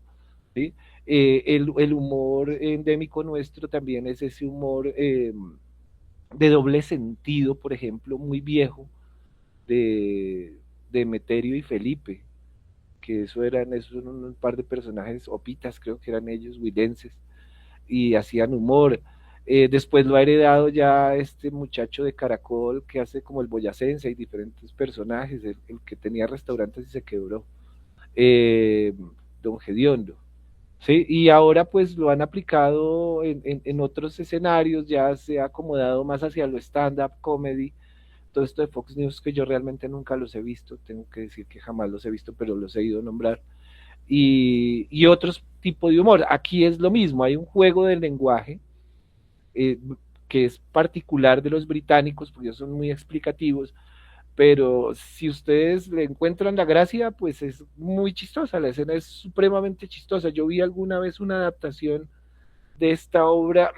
¿sí? El humor endémico nuestro también es ese humor de doble sentido, por ejemplo, muy viejo, de Meterio y Felipe, que esos eran un par de personajes, opitas creo que eran ellos, huilenses, y hacían humor. Después lo ha heredado ya este muchacho de Caracol que hace como el boyacense y diferentes personajes, el que tenía restaurantes y se quebró, eh, Don Gediondo. Sí, y ahora pues lo han aplicado en otros escenarios, ya se ha acomodado más hacia lo stand-up comedy, todo esto de Fox News que yo realmente nunca los he visto, tengo que decir que jamás los he visto, pero los he ido a nombrar, y otros tipos de humor. Aquí es lo mismo, hay un juego del lenguaje eh, que es particular de los británicos, porque ellos son muy explicativos, pero si ustedes le encuentran la gracia, pues es muy chistosa, la escena es supremamente chistosa. Yo vi alguna vez una adaptación de esta obra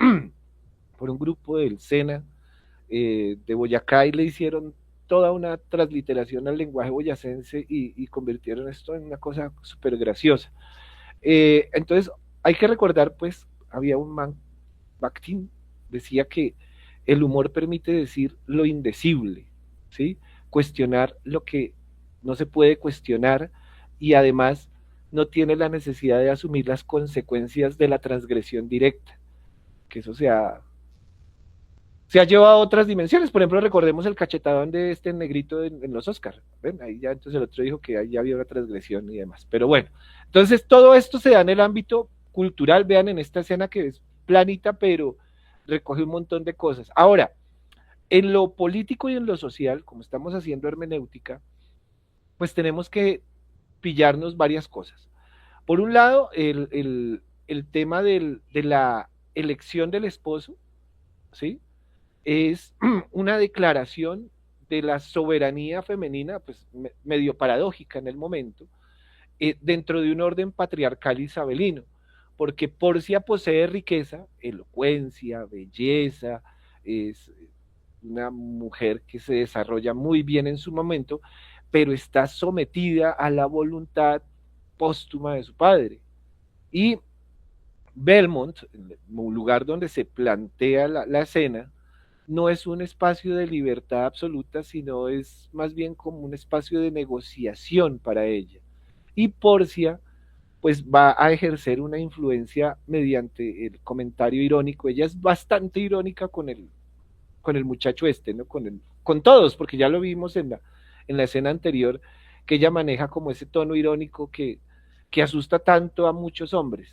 por un grupo del SENA de Boyacá y le hicieron toda una transliteración al lenguaje boyacense y convirtieron esto en una cosa súper graciosa. Entonces, hay que recordar, pues, había un man, Bakhtin, decía que el humor permite decir lo indecible, ¿sí? Cuestionar lo que no se puede cuestionar y además no tiene la necesidad de asumir las consecuencias de la transgresión directa, que eso se ha llevado a otras dimensiones. Por ejemplo, recordemos el cachetadón de este negrito en los Oscars. ¿Ven? Ahí ya entonces el otro dijo que ahí ya había una transgresión y demás. Pero bueno, entonces todo esto se da en el ámbito cultural. Vean en esta escena que es planita, pero recoge un montón de cosas. Ahora, en lo político y en lo social, como estamos haciendo hermenéutica, pues tenemos que pillarnos varias cosas. Por un lado, el tema de la elección del esposo, ¿sí? Es una declaración de la soberanía femenina, pues medio paradójica en el momento, dentro de un orden patriarcal isabelino, porque Porcia posee riqueza, elocuencia, belleza, es una mujer que se desarrolla muy bien en su momento, pero está sometida a la voluntad póstuma de su padre. Y Belmont, un lugar donde se plantea la escena, no es un espacio de libertad absoluta, sino es más bien como un espacio de negociación para ella. Y Porcia, pues va a ejercer una influencia mediante el comentario irónico. Ella es bastante irónica con el muchacho este, ¿no? Con todos, porque ya lo vimos en la escena anterior, que ella maneja como ese tono irónico que asusta tanto a muchos hombres,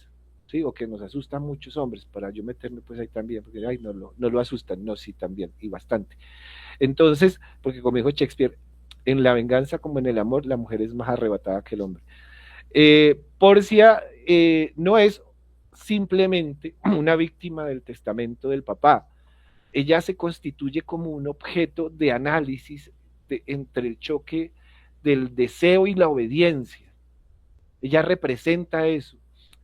¿sí? O que nos asusta a muchos hombres, para yo meterme pues ahí también, porque ay, no lo asustan, no, sí, también, y bastante. Entonces, porque como dijo Shakespeare, en la venganza como en el amor, la mujer es más arrebatada que el hombre. Porcia no es simplemente una víctima del testamento del papá, ella se constituye como un objeto de análisis entre el choque del deseo y la obediencia. Ella representa eso.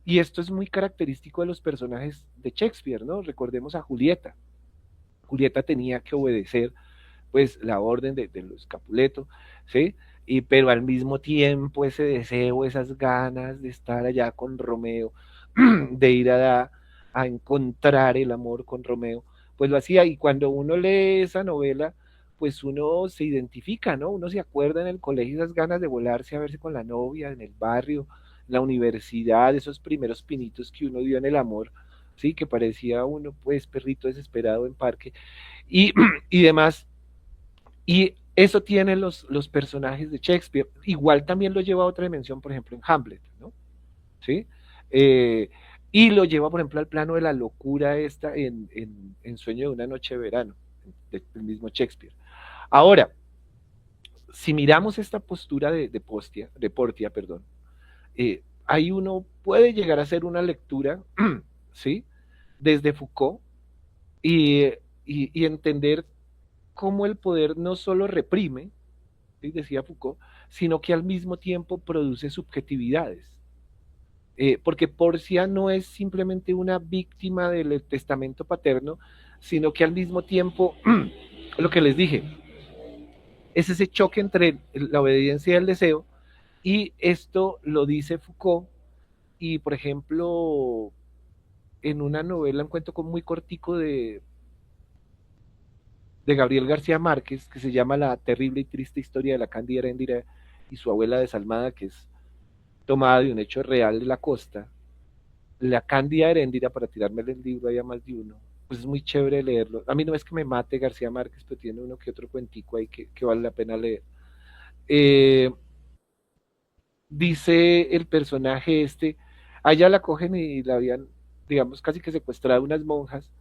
Y esto es muy característico de los personajes de Shakespeare, ¿no? Recordemos a Julieta. Julieta tenía que obedecer, pues, la orden de los Capuleto, ¿sí? Pero al mismo tiempo ese deseo, esas ganas de estar allá con Romeo, de ir a encontrar el amor con Romeo, pues lo hacía. Y cuando uno lee esa novela, pues uno se identifica, ¿no? Uno se acuerda en el colegio esas ganas de volarse a verse con la novia, en el barrio, en la universidad, esos primeros pinitos que uno dio en el amor, sí, que parecía uno, pues, perrito desesperado en parque, y, y demás. Y eso tienen los personajes de Shakespeare. Igual también lo lleva a otra dimensión, por ejemplo, en Hamlet, ¿no? ¿Sí? Eh, y lo lleva, por ejemplo, al plano de la locura esta en Sueño de una noche de verano, del mismo Shakespeare. Ahora, si miramos esta postura de Portia, perdón, ahí uno puede llegar a hacer una lectura, ¿sí? Desde Foucault y, y entender cómo el poder no solo reprime, ¿sí? Decía Foucault, sino que al mismo tiempo produce subjetividades. Porque Porcia no es simplemente una víctima del testamento paterno, sino que al mismo tiempo, lo que les dije, es ese choque entre la obediencia y el deseo, y esto lo dice Foucault, y por ejemplo, en una novela, un cuento muy cortico de Gabriel García Márquez, que se llama La terrible y triste historia de la Cándida Heréndira y su abuela desalmada, que es tomada de un hecho real de la costa. La Cándida Heréndira, para tirarme el libro ahí a más de uno, pues es muy chévere leerlo. A mí no es que me mate García Márquez, pero tiene uno que otro cuentico ahí que vale la pena leer. Eh, Dice el personaje este, allá la cogen y la habían, digamos, casi que secuestrada unas monjas,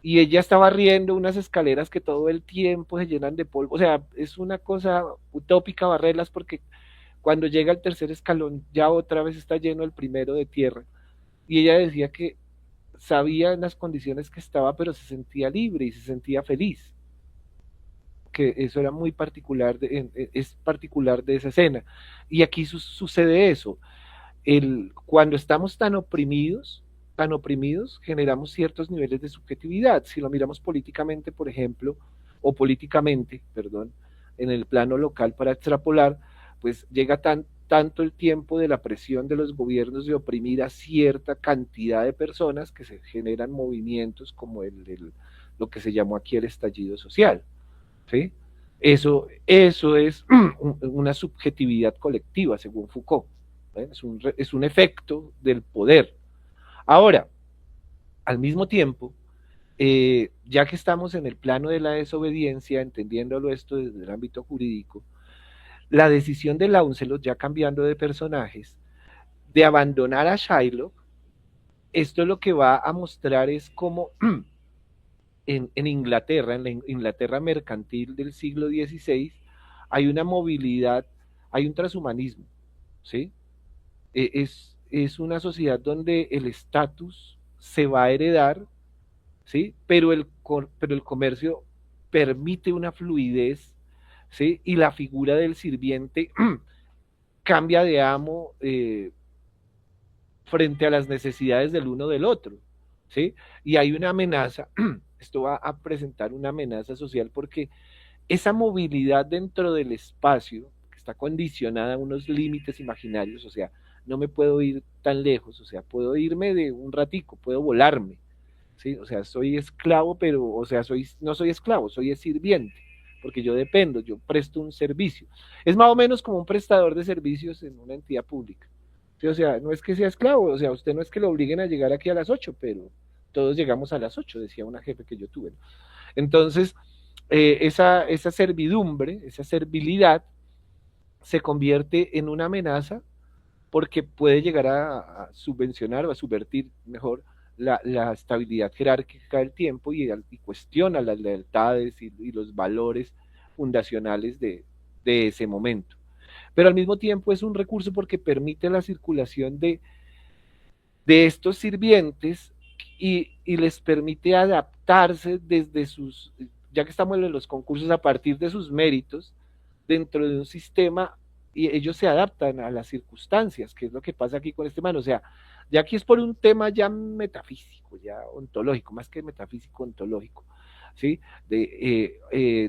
y ella estaba riendo unas escaleras que todo el tiempo se llenan de polvo. O sea, es una cosa utópica barrerlas, porque cuando llega al tercer escalón ya otra vez está lleno el primero de tierra. Y ella decía que sabía en las condiciones que estaba, pero se sentía libre y se sentía feliz. Que eso era muy particular, es particular de esa escena. Y aquí sucede eso. Cuando estamos tan oprimidos, generamos ciertos niveles de subjetividad. Si lo miramos políticamente, por ejemplo, o políticamente, perdón, en el plano local para extrapolar, pues llega tanto el tiempo de la presión de los gobiernos de oprimir a cierta cantidad de personas que se generan movimientos como lo que se llamó aquí el estallido social, ¿sí? Eso es una subjetividad colectiva, según Foucault, ¿ven? Es un efecto del poder. Ahora, al mismo tiempo, ya que estamos en el plano de la desobediencia, entendiéndolo esto desde el ámbito jurídico, la decisión de Launcelot, ya cambiando de personajes, de abandonar a Shylock, esto lo que va a mostrar es cómo Inglaterra, en la Inglaterra mercantil del siglo XVI, hay una movilidad, hay un transhumanismo, ¿sí? Es una sociedad donde el estatus se va a heredar, ¿sí? Pero el comercio permite una fluidez, ¿sí? Y la figura del sirviente cambia de amo frente a las necesidades del uno del otro, ¿sí? Y hay una amenaza, esto va a presentar una amenaza social porque esa movilidad dentro del espacio, que está condicionada a unos límites imaginarios, o sea, no me puedo ir tan lejos, o sea, puedo irme de un ratico, puedo volarme, ¿sí? O sea, soy esclavo, pero, o sea, no soy esclavo, soy sirviente, porque yo dependo, yo presto un servicio. Es más o menos como un prestador de servicios en una entidad pública. ¿Sí? O sea, no es que sea esclavo, o sea, usted no es que lo obliguen a llegar aquí a las 8, pero todos llegamos a las 8, decía una jefe que yo tuve. Entonces, esa servidumbre, esa servilidad, se convierte en una amenaza porque puede llegar a subvencionar o a subvertir mejor la estabilidad jerárquica del tiempo y cuestiona las lealtades y los valores fundacionales de ese momento. Pero al mismo tiempo es un recurso porque permite la circulación de estos sirvientes y les permite adaptarse desde sus, ya que estamos en los concursos, a partir de sus méritos, dentro de un sistema, y ellos se adaptan a las circunstancias, que es lo que pasa aquí con este man. O sea, ya aquí es por un tema ya metafísico, ya ontológico, más que metafísico, ontológico. ¿Sí?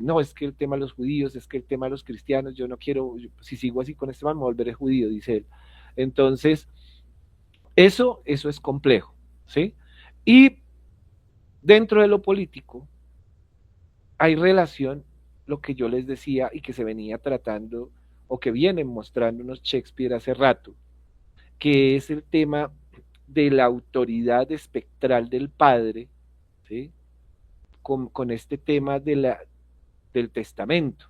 No, es que el tema de los judíos, es que el tema de los cristianos, yo no quiero, si sigo así con este man, me volveré judío, dice él. Entonces, eso es complejo, ¿sí? Y dentro de lo político hay relación, lo que yo les decía y que se venía tratando o que vienen mostrándonos Shakespeare hace rato, que es el tema de la autoridad espectral del padre, ¿sí? Con este tema del testamento.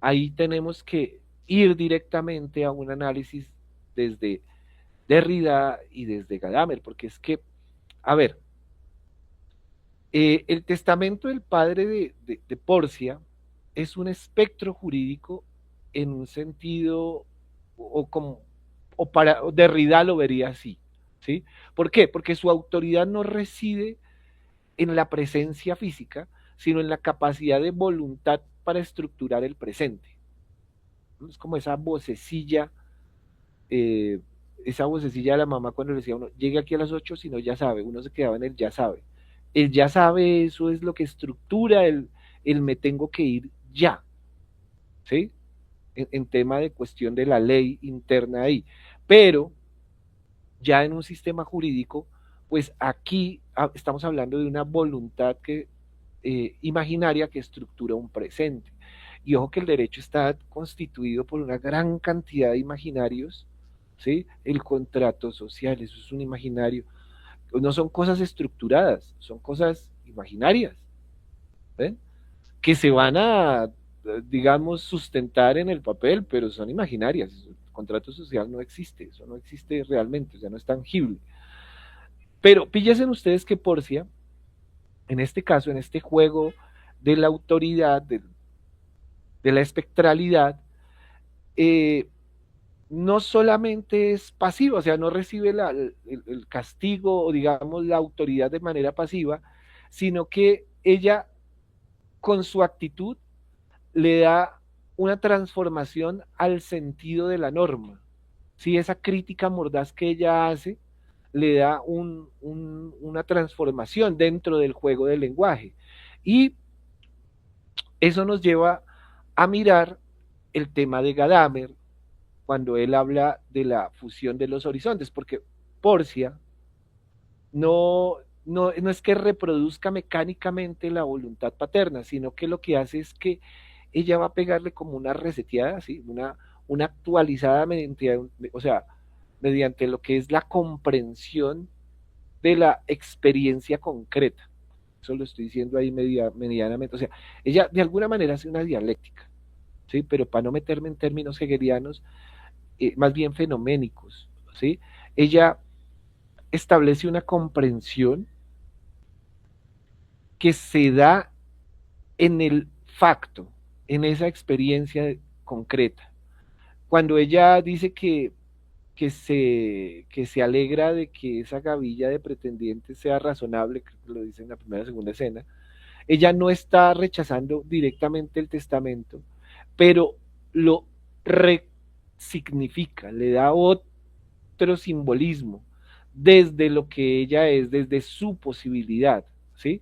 Ahí tenemos que ir directamente a un análisis desde Derrida y desde Gadamer, porque es que, a ver, el testamento del padre de Porcia es un espectro jurídico en un sentido, o Derrida lo vería así, ¿sí? ¿Por qué? Porque su autoridad no reside en la presencia física, sino en la capacidad de voluntad para estructurar el presente. Es como eh, esa vocecilla de la mamá cuando le decía a uno, llegue aquí a las 8, si no ya sabe, uno se quedaba en el ya sabe. El ya sabe, eso es lo que estructura el me tengo que ir ya, ¿sí? En tema de cuestión de la ley interna ahí. Pero ya en un sistema jurídico, pues aquí estamos hablando de una voluntad imaginaria que estructura un presente. Y ojo que el derecho está constituido por una gran cantidad de imaginarios, ¿sí? El contrato social, eso es un imaginario. No son cosas estructuradas, son cosas imaginarias, ¿ven? Que se van a, digamos, sustentar en el papel, pero son imaginarias. El contrato social no existe, eso no existe realmente, o sea, no es tangible. Pero píllense ustedes que Porcia, en este caso, en este juego de la autoridad, de la espectralidad, eh, no solamente es pasiva, o sea, no recibe el castigo o digamos la autoridad de manera pasiva, sino que ella con su actitud le da una transformación al sentido de la norma. Si esa crítica mordaz que ella hace le da una transformación dentro del juego del lenguaje. Y eso nos lleva a mirar el tema de Gadamer cuando él habla de la fusión de los horizontes, porque Porcia no es que reproduzca mecánicamente la voluntad paterna, sino que lo que hace es que ella va a pegarle como una reseteada, ¿sí? una actualizada mediante, o sea, mediante lo que es la comprensión de la experiencia concreta. Eso lo estoy diciendo ahí medianamente. O sea, ella de alguna manera hace una dialéctica, ¿sí? Pero para no meterme en términos hegelianos, más bien fenoménicos, ¿sí? Ella establece una comprensión que se da en el facto, en esa experiencia concreta. Cuando ella dice que se alegra de que esa gavilla de pretendientes sea razonable, creo que lo dice en la primera o segunda escena, ella no está rechazando directamente el testamento, pero lo resignifica, le da otro simbolismo desde lo que ella es, desde su posibilidad, ¿sí?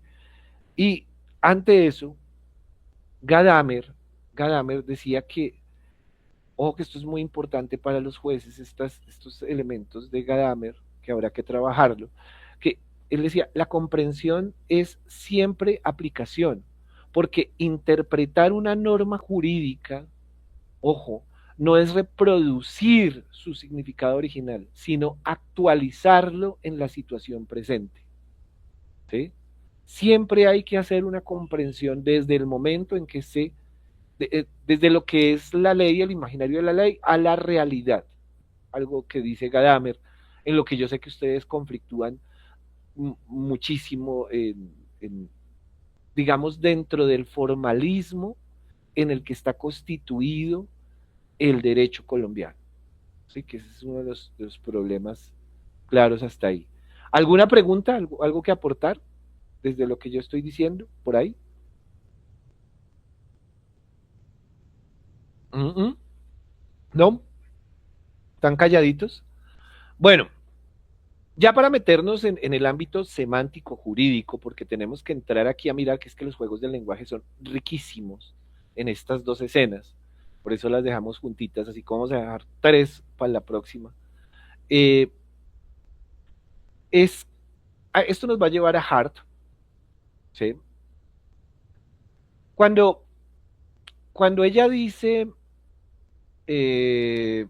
Y ante eso, Gadamer, Gadamer decía que, ojo que esto es muy importante para los jueces, estos elementos de Gadamer, que habrá que trabajarlo, que él decía, la comprensión es siempre aplicación, porque interpretar una norma jurídica, ojo, no es reproducir su significado original, sino actualizarlo en la situación presente. ¿Sí? Siempre hay que hacer una comprensión desde el momento en que desde lo que es la ley, el imaginario de la ley, a la realidad. Algo que dice Gadamer, en lo que yo sé que ustedes conflictúan muchísimo, digamos, dentro del formalismo en el que está constituido el derecho colombiano. ¿Sí? Que ese es uno de los problemas claros hasta ahí. ¿Alguna pregunta, algo que aportar desde lo que yo estoy diciendo por ahí? ¿No? ¿Están calladitos? Bueno, ya para meternos en el ámbito semántico jurídico, porque tenemos que entrar aquí a mirar que es que los juegos del lenguaje son riquísimos en estas dos escenas, por eso las dejamos juntitas, así como vamos a dejar 3 para la próxima. Eh, es, esto nos va a llevar a Hart, ¿sí? Cuando, cuando ella dice, eh,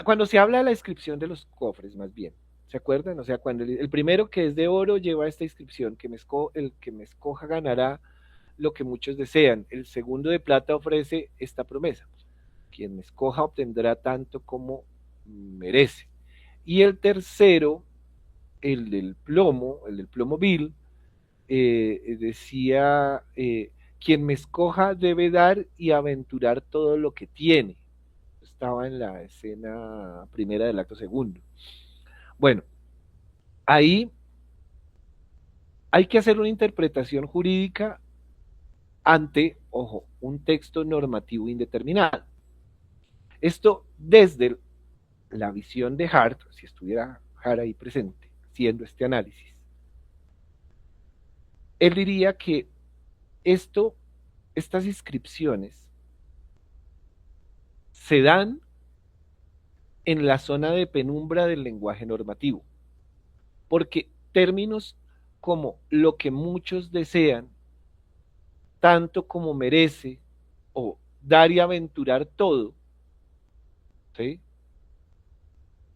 cuando se habla de la inscripción de los cofres, más bien, ¿se acuerdan? O sea, cuando el primero que es de oro lleva esta inscripción, el que me escoja ganará lo que muchos desean. El segundo de plata ofrece esta promesa. Quien me escoja obtendrá tanto como merece. Y el tercero, el del plomo vil, decía, quien me escoja debe dar y aventurar todo lo que tiene. Estaba en la escena primera del acto segundo. Bueno, ahí hay que hacer una interpretación jurídica ante, ojo, un texto normativo indeterminado. Esto desde la visión de Hart, si estuviera Hart ahí presente, haciendo este análisis, él diría que estas inscripciones se dan en la zona de penumbra del lenguaje normativo, porque términos como lo que muchos desean, tanto como merece, o dar y aventurar todo, ¿sí?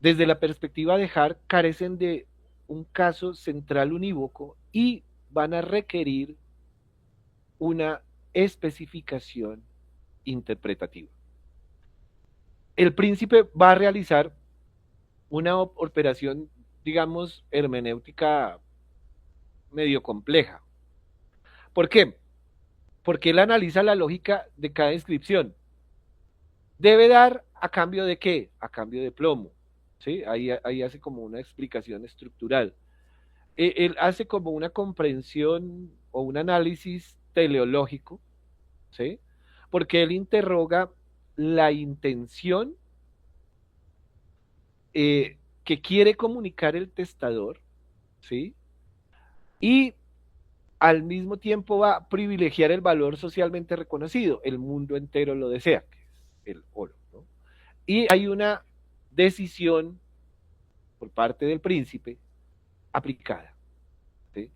Desde la perspectiva de Hart, carecen de un caso central unívoco y van a requerir una especificación interpretativa. El príncipe va a realizar una operación, digamos, hermenéutica medio compleja. ¿Por qué? Porque él analiza la lógica de cada inscripción. ¿Debe dar a cambio de qué? A cambio de plomo. ¿Sí? Ahí hace como una explicación estructural. Él hace como una comprensión o un análisis teleológico, ¿sí? Porque él interroga la intención que quiere comunicar el testador, ¿sí? Y al mismo tiempo va a privilegiar el valor socialmente reconocido. El mundo entero lo desea, que es el oro, ¿no? Y hay una decisión por parte del príncipe aplicada, ¿sí?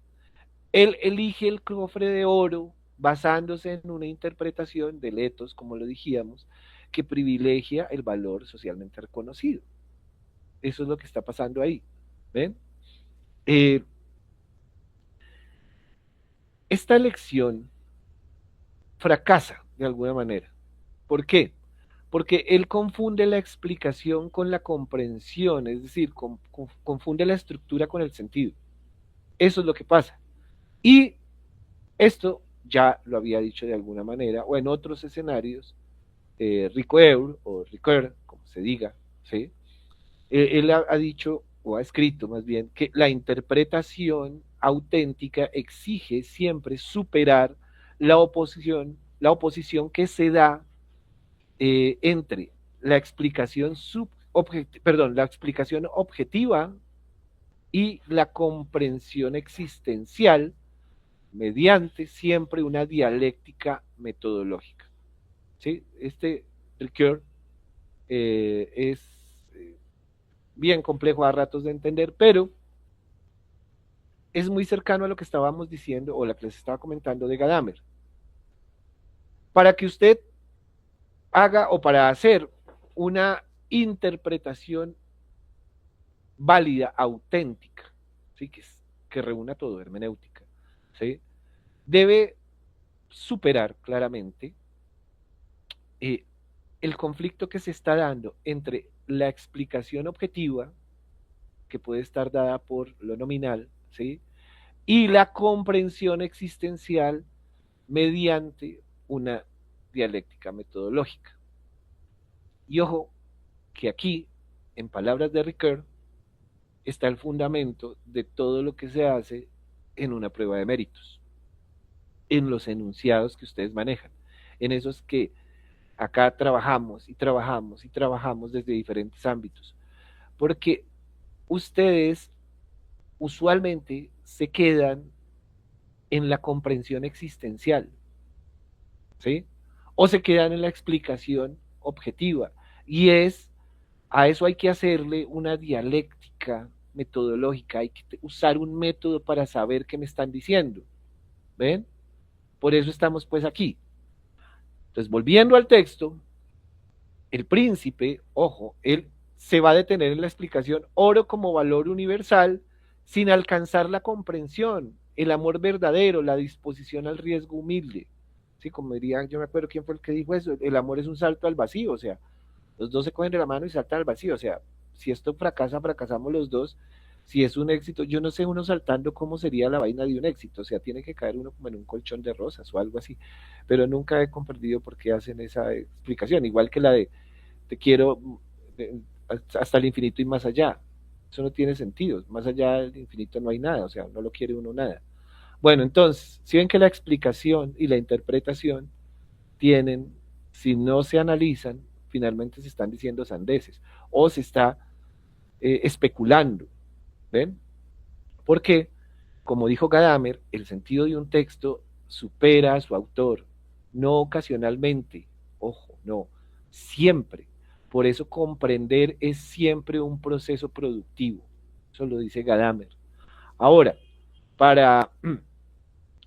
Él elige el cofre de oro basándose en una interpretación del etos, como lo dijimos, que privilegia el valor socialmente reconocido. Eso es lo que está pasando ahí. ¿Ven? Eh, esta elección fracasa de alguna manera. ¿Por qué? Porque él confunde la explicación con la comprensión, es decir, confunde la estructura con el sentido. Eso es lo que pasa. Y esto ya lo había dicho de alguna manera, o en otros escenarios, Ricoeur, o Ricoeur, como se diga, ¿sí? Él ha dicho, o ha escrito más bien, que la interpretación auténtica exige siempre superar la oposición que se da entre la explicación la explicación objetiva y la comprensión existencial mediante siempre una dialéctica metodológica. ¿Sí? Este Ricoeur es bien complejo a ratos de entender, pero es muy cercano a lo que estábamos diciendo o la que les estaba comentando de Gadamer. Para que usted haga o para hacer una interpretación válida, auténtica, ¿sí? que reúna todo, hermenéutica, ¿sí? Debe superar claramente eh, el conflicto que se está dando entre la explicación objetiva, que puede estar dada por lo nominal, ¿sí? Y la comprensión existencial mediante una dialéctica metodológica. Y ojo, que aquí, en palabras de Ricoeur, está el fundamento de todo lo que se hace en una prueba de méritos, en los enunciados que ustedes manejan, en esos que acá trabajamos y trabajamos y trabajamos desde diferentes ámbitos, porque ustedes usualmente se quedan en la comprensión existencial, ¿sí? O se quedan en la explicación objetiva, y a eso hay que hacerle una dialéctica metodológica, hay que usar un método para saber qué me están diciendo, ¿ven? Por eso estamos pues aquí. Entonces, volviendo al texto, el príncipe, ojo, él se va a detener en la explicación oro como valor universal sin alcanzar la comprensión, el amor verdadero, la disposición al riesgo humilde. Sí, como diría, yo me acuerdo quién fue el que dijo eso, el amor es un salto al vacío, o sea, los dos se cogen de la mano y saltan al vacío, o sea, si esto fracasa, fracasamos los dos, si es un éxito, yo no sé uno saltando cómo sería la vaina de un éxito, o sea, tiene que caer uno como en un colchón de rosas o algo así, pero nunca he comprendido por qué hacen esa explicación, igual que la de te quiero hasta el infinito y más allá, eso no tiene sentido, más allá del infinito no hay nada, o sea, no lo quiere uno nada. Bueno, entonces, si ven que la explicación y la interpretación tienen, si no se analizan, finalmente se están diciendo sandeces o se está especulando, ¿ven? Porque, como dijo Gadamer, el sentido de un texto supera a su autor, no ocasionalmente, ojo, no, siempre. Por eso comprender es siempre un proceso productivo, eso lo dice Gadamer. Ahora, para,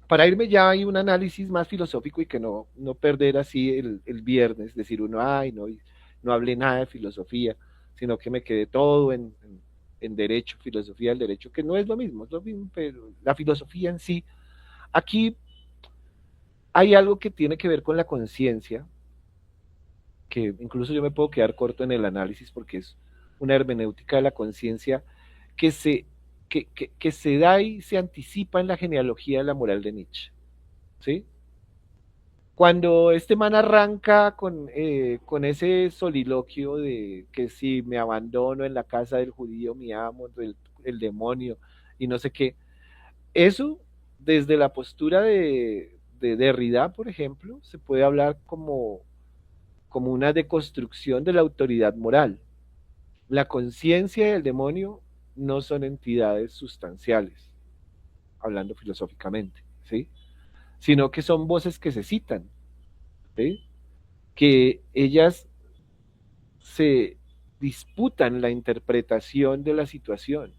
para irme ya hay un análisis más filosófico y que no perder así el viernes, decir uno, ay, no hablé nada de filosofía, sino que me quedé todo en derecho, filosofía del derecho, que no es lo mismo, pero la filosofía en sí, aquí hay algo que tiene que ver con la conciencia, que incluso yo me puedo quedar corto en el análisis porque es una hermenéutica de la conciencia que que se da y se anticipa en la genealogía de la moral de Nietzsche, ¿sí? Cuando este man arranca con ese soliloquio de que si me abandono en la casa del judío, mi amo, el demonio y no sé qué, eso desde la postura de Derrida, por ejemplo, se puede hablar como una deconstrucción de la autoridad moral. La conciencia y el demonio no son entidades sustanciales, hablando filosóficamente, ¿sí? Sino que son voces que se citan, ¿sí? Que ellas se disputan la interpretación de la situación.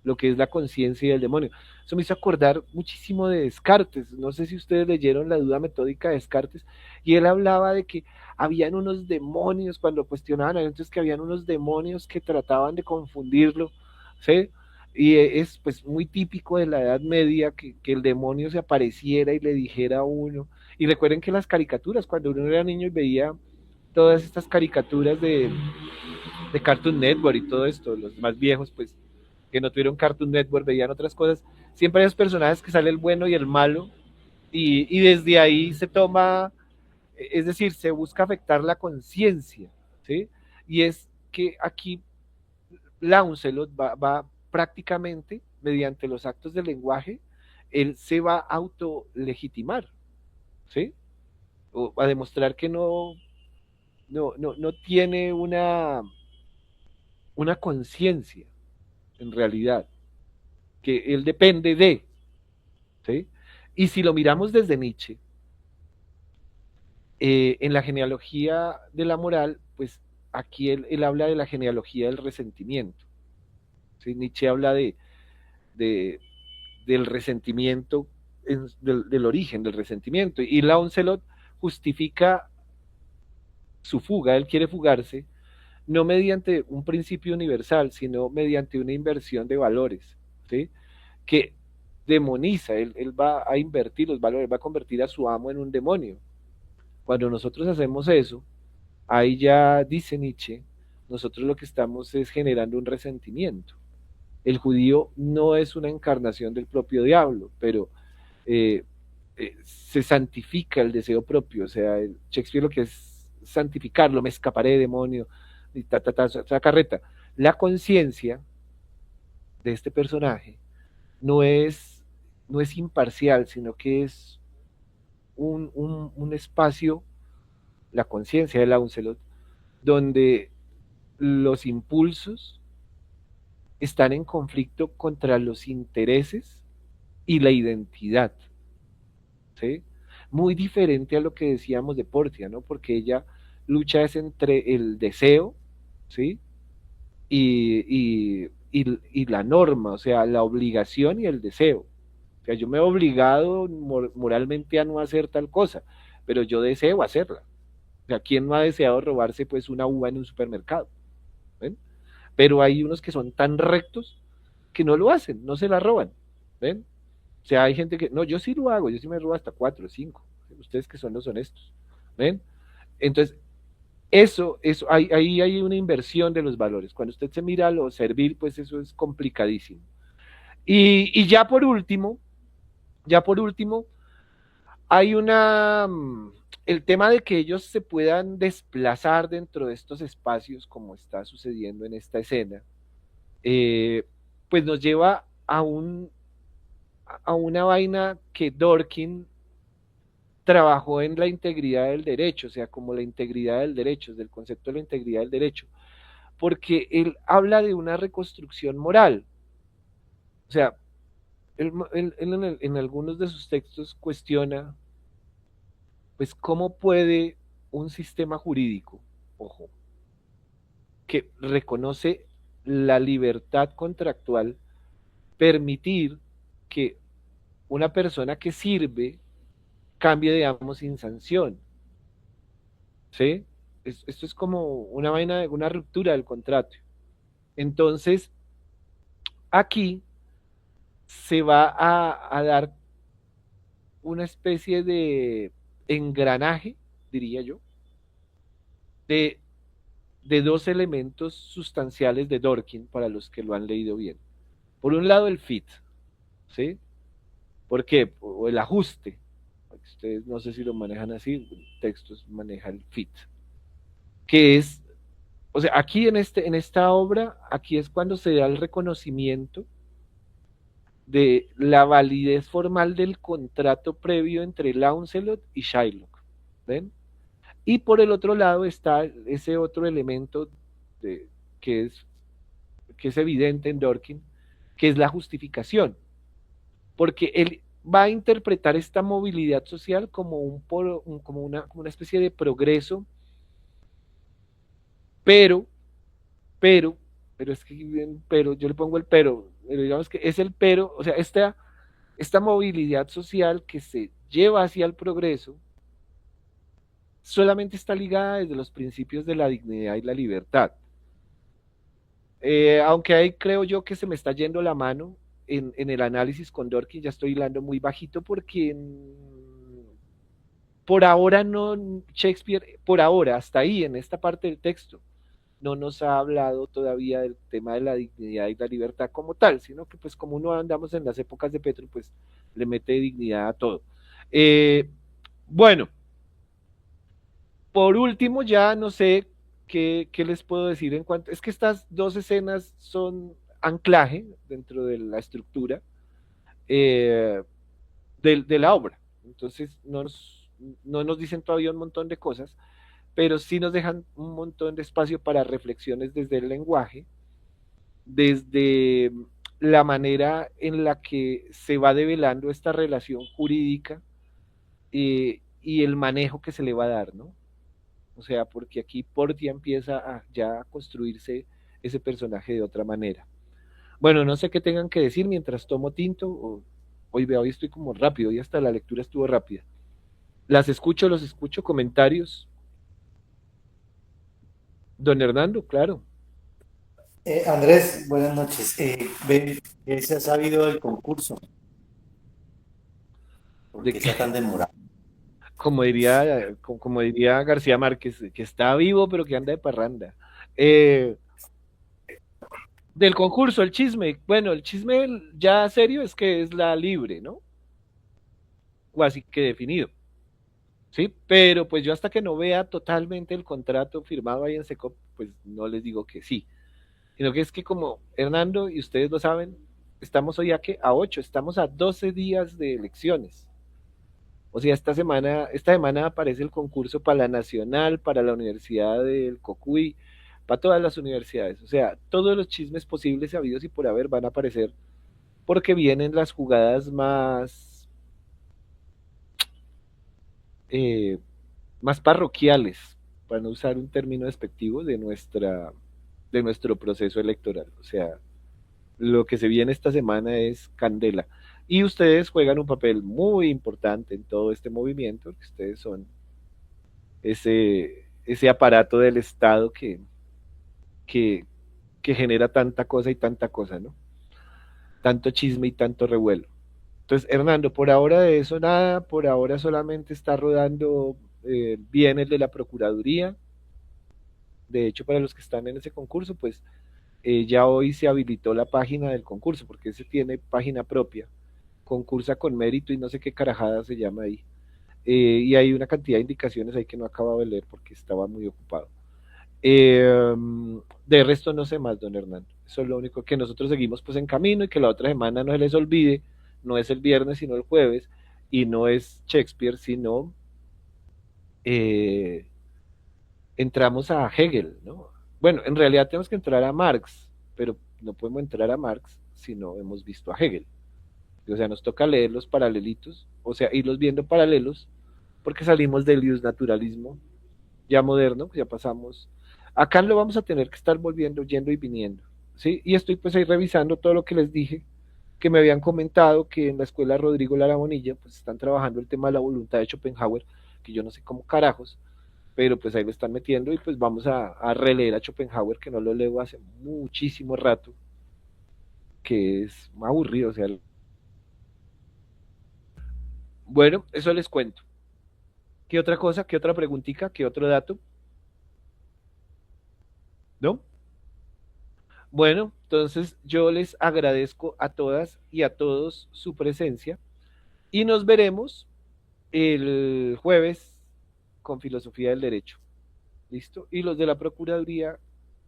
lo que es la conciencia y el demonio. Eso me hizo acordar muchísimo de Descartes. No sé si ustedes leyeron La duda metódica de Descartes, y él hablaba de que habían unos demonios, cuando cuestionaban a él, entonces que habían unos demonios que trataban de confundirlo, ¿sí? Y es pues muy típico de la Edad Media que el demonio se apareciera y le dijera a uno. Y recuerden que las caricaturas, cuando uno era niño y veía todas estas caricaturas de Cartoon Network y todo esto, los más viejos, pues, que no tuvieron Cartoon Network, veían otras cosas, siempre hay los personajes que sale el bueno y el malo, y desde ahí se toma, es decir, se busca afectar la conciencia, ¿sí? Y es que aquí Launcelot va prácticamente, mediante los actos del lenguaje, él se va a autolegitimar, ¿sí? O a demostrar que no tiene una conciencia, en realidad, que él depende de, ¿sí? Y si lo miramos desde Nietzsche, en la genealogía de la moral, pues aquí él habla de la genealogía del resentimiento, ¿sí? Nietzsche habla de del resentimiento, del origen del resentimiento, y Launcelot justifica su fuga, él quiere fugarse, no mediante un principio universal, sino mediante una inversión de valores, ¿sí? Que demoniza, él va a invertir los valores, va a convertir a su amo en un demonio. Cuando nosotros hacemos eso, ahí ya dice Nietzsche, nosotros lo que estamos es generando un resentimiento. El judío no es una encarnación del propio diablo, pero eh, se santifica el deseo propio, o sea, Shakespeare lo que es santificarlo, me escaparé, demonio, y ta carreta. La conciencia de este personaje no es, no es imparcial, sino que es un espacio, la conciencia de Launcelot, donde los impulsos están en conflicto contra los intereses y la identidad, ¿sí? Muy diferente a lo que decíamos de Portia, ¿no? Porque ella lucha es entre el deseo, ¿sí? Y la norma, o sea, la obligación y el deseo. O sea, yo me he obligado moralmente a no hacer tal cosa, pero yo deseo hacerla. O sea, ¿quién no ha deseado robarse pues una uva en un supermercado? ¿Ven? Pero hay unos que son tan rectos que no lo hacen, no se la roban. ¿Ven? O sea, hay gente que, no, yo sí lo hago, yo sí me robo hasta cuatro o cinco. Ustedes que son los honestos. ¿Ven? Entonces, ahí hay una inversión de los valores. Cuando usted se mira a lo servil, pues eso es complicadísimo. Y ya por último, hay el tema de que ellos se puedan desplazar dentro de estos espacios, como está sucediendo en esta escena, pues nos lleva a una vaina que Dorkin trabajó en la integridad del derecho, o sea, como la integridad del derecho, del concepto de la integridad del derecho, porque él habla de una reconstrucción moral. O sea, él en algunos de sus textos cuestiona, pues, cómo puede un sistema jurídico, ojo, que reconoce la libertad contractual, permitir que una persona que sirve cambie de amo sin sanción, ¿sí? Esto es como una vaina, una ruptura del contrato. Entonces, aquí se va a dar una especie de engranaje, diría yo, de, de dos elementos sustanciales de Dworkin para los que lo han leído bien. Por un lado, el fit, ¿sí? ¿Por qué? O el ajuste. Ustedes no sé si lo manejan así, textos maneja el fit, que es, o sea, aquí en esta obra, aquí es cuando se da el reconocimiento de la validez formal del contrato previo entre Launcelot y Shylock, ¿ven? Y por el otro lado está ese otro elemento de, que, es, que es evidente en Dworkin, que es la justificación, porque él va a interpretar esta movilidad social como, como una especie de progreso, pero, pero, pero es que, pero, yo le pongo el pero, pero digamos que es el pero, o sea, esta movilidad social que se lleva hacia el progreso solamente está ligada desde los principios de la dignidad y la libertad. Aunque ahí creo yo que se me está yendo la mano en el análisis con Dworkin, ya estoy hilando muy bajito porque por ahora no, Shakespeare, por ahora, hasta ahí, en esta parte del texto, no nos ha hablado todavía del tema de la dignidad y la libertad como tal, sino que pues como no andamos en las épocas de Petro, pues le mete dignidad a todo. Eh, bueno, por último, ya no sé qué les puedo decir en cuanto. Es que estas dos escenas son anclaje dentro de la estructura eh, de la obra. Entonces, no nos dicen todavía un montón de cosas, pero sí nos dejan un montón de espacio para reflexiones desde el lenguaje, desde la manera en la que se va develando esta relación jurídica y el manejo que se le va a dar, ¿no? O sea, porque aquí Portia empieza ya a construirse ese personaje de otra manera. Bueno, no sé qué tengan que decir mientras tomo tinto. Hoy veo, hoy estoy como rápido, y hasta la lectura estuvo rápida. Las escucho, los escucho, comentarios. Don Hernando, claro. Andrés, buenas noches. Ven, ¿qué se ha sabido del concurso? ¿Por De qué que, está tan demorado? como diría García Márquez, que está vivo pero que anda de parranda. Eh, del concurso, el chisme. Bueno, el chisme ya serio es que es la libre, ¿no? O así que definido. Sí, pero pues yo hasta que no vea totalmente el contrato firmado ahí en Secop, pues no les digo que sí, sino que es que como Hernando y ustedes lo saben, estamos hoy a 8, estamos a 12 días de elecciones. O sea, esta semana aparece el concurso para la Nacional, para la Universidad del Cocuy, para todas las universidades. O sea, todos los chismes posibles, habidos y por haber, van a aparecer porque vienen las jugadas eh, más parroquiales, para no usar un término despectivo, de nuestro proceso electoral. O sea, lo que se viene esta semana es candela. Y ustedes juegan un papel muy importante en todo este movimiento, que ustedes son ese aparato del Estado que, que genera tanta cosa y tanta cosa, ¿no? Tanto chisme y tanto revuelo. Entonces, Hernando, por ahora de eso nada, por ahora solamente está rodando bien el de la Procuraduría. De hecho, para los que están en ese concurso, pues ya hoy se habilitó la página del concurso, porque ese tiene página propia, concursa con mérito y no sé qué carajada se llama ahí. Y hay una cantidad de indicaciones ahí que no acababa de leer porque estaba muy ocupado. Eh, de resto no sé más, don Hernando. Eso es lo único que nosotros seguimos pues en camino y que la otra semana no se les olvide, no es el viernes sino el jueves, y no es Shakespeare, sino eh, entramos a Hegel, ¿no? Bueno, en realidad tenemos que entrar a Marx, pero no podemos entrar a Marx si no hemos visto a Hegel. O sea, nos toca leer los paralelitos, o sea, irlos viendo paralelos, porque salimos del naturalismo ya moderno, ya pasamos. Acá lo vamos a tener que estar volviendo, yendo y viniendo, ¿sí? Y estoy pues ahí revisando todo lo que les dije, que me habían comentado que en la escuela Rodrigo Lara Bonilla, pues están trabajando el tema de la voluntad de Schopenhauer, que yo no sé cómo carajos, pero pues ahí lo están metiendo y pues vamos a releer a Schopenhauer, que no lo leo hace muchísimo rato, que es aburrido, o sea, bueno, eso les cuento. ¿Qué otra cosa? ¿Qué otra preguntita? ¿Qué otro dato? ¿No? Bueno, entonces yo les agradezco a todas y a todos su presencia y nos veremos el jueves con Filosofía del Derecho. ¿Listo? Y los de la Procuraduría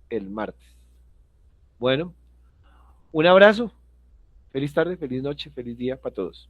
el martes. Bueno, un abrazo. Feliz tarde, feliz noche, feliz día para todos.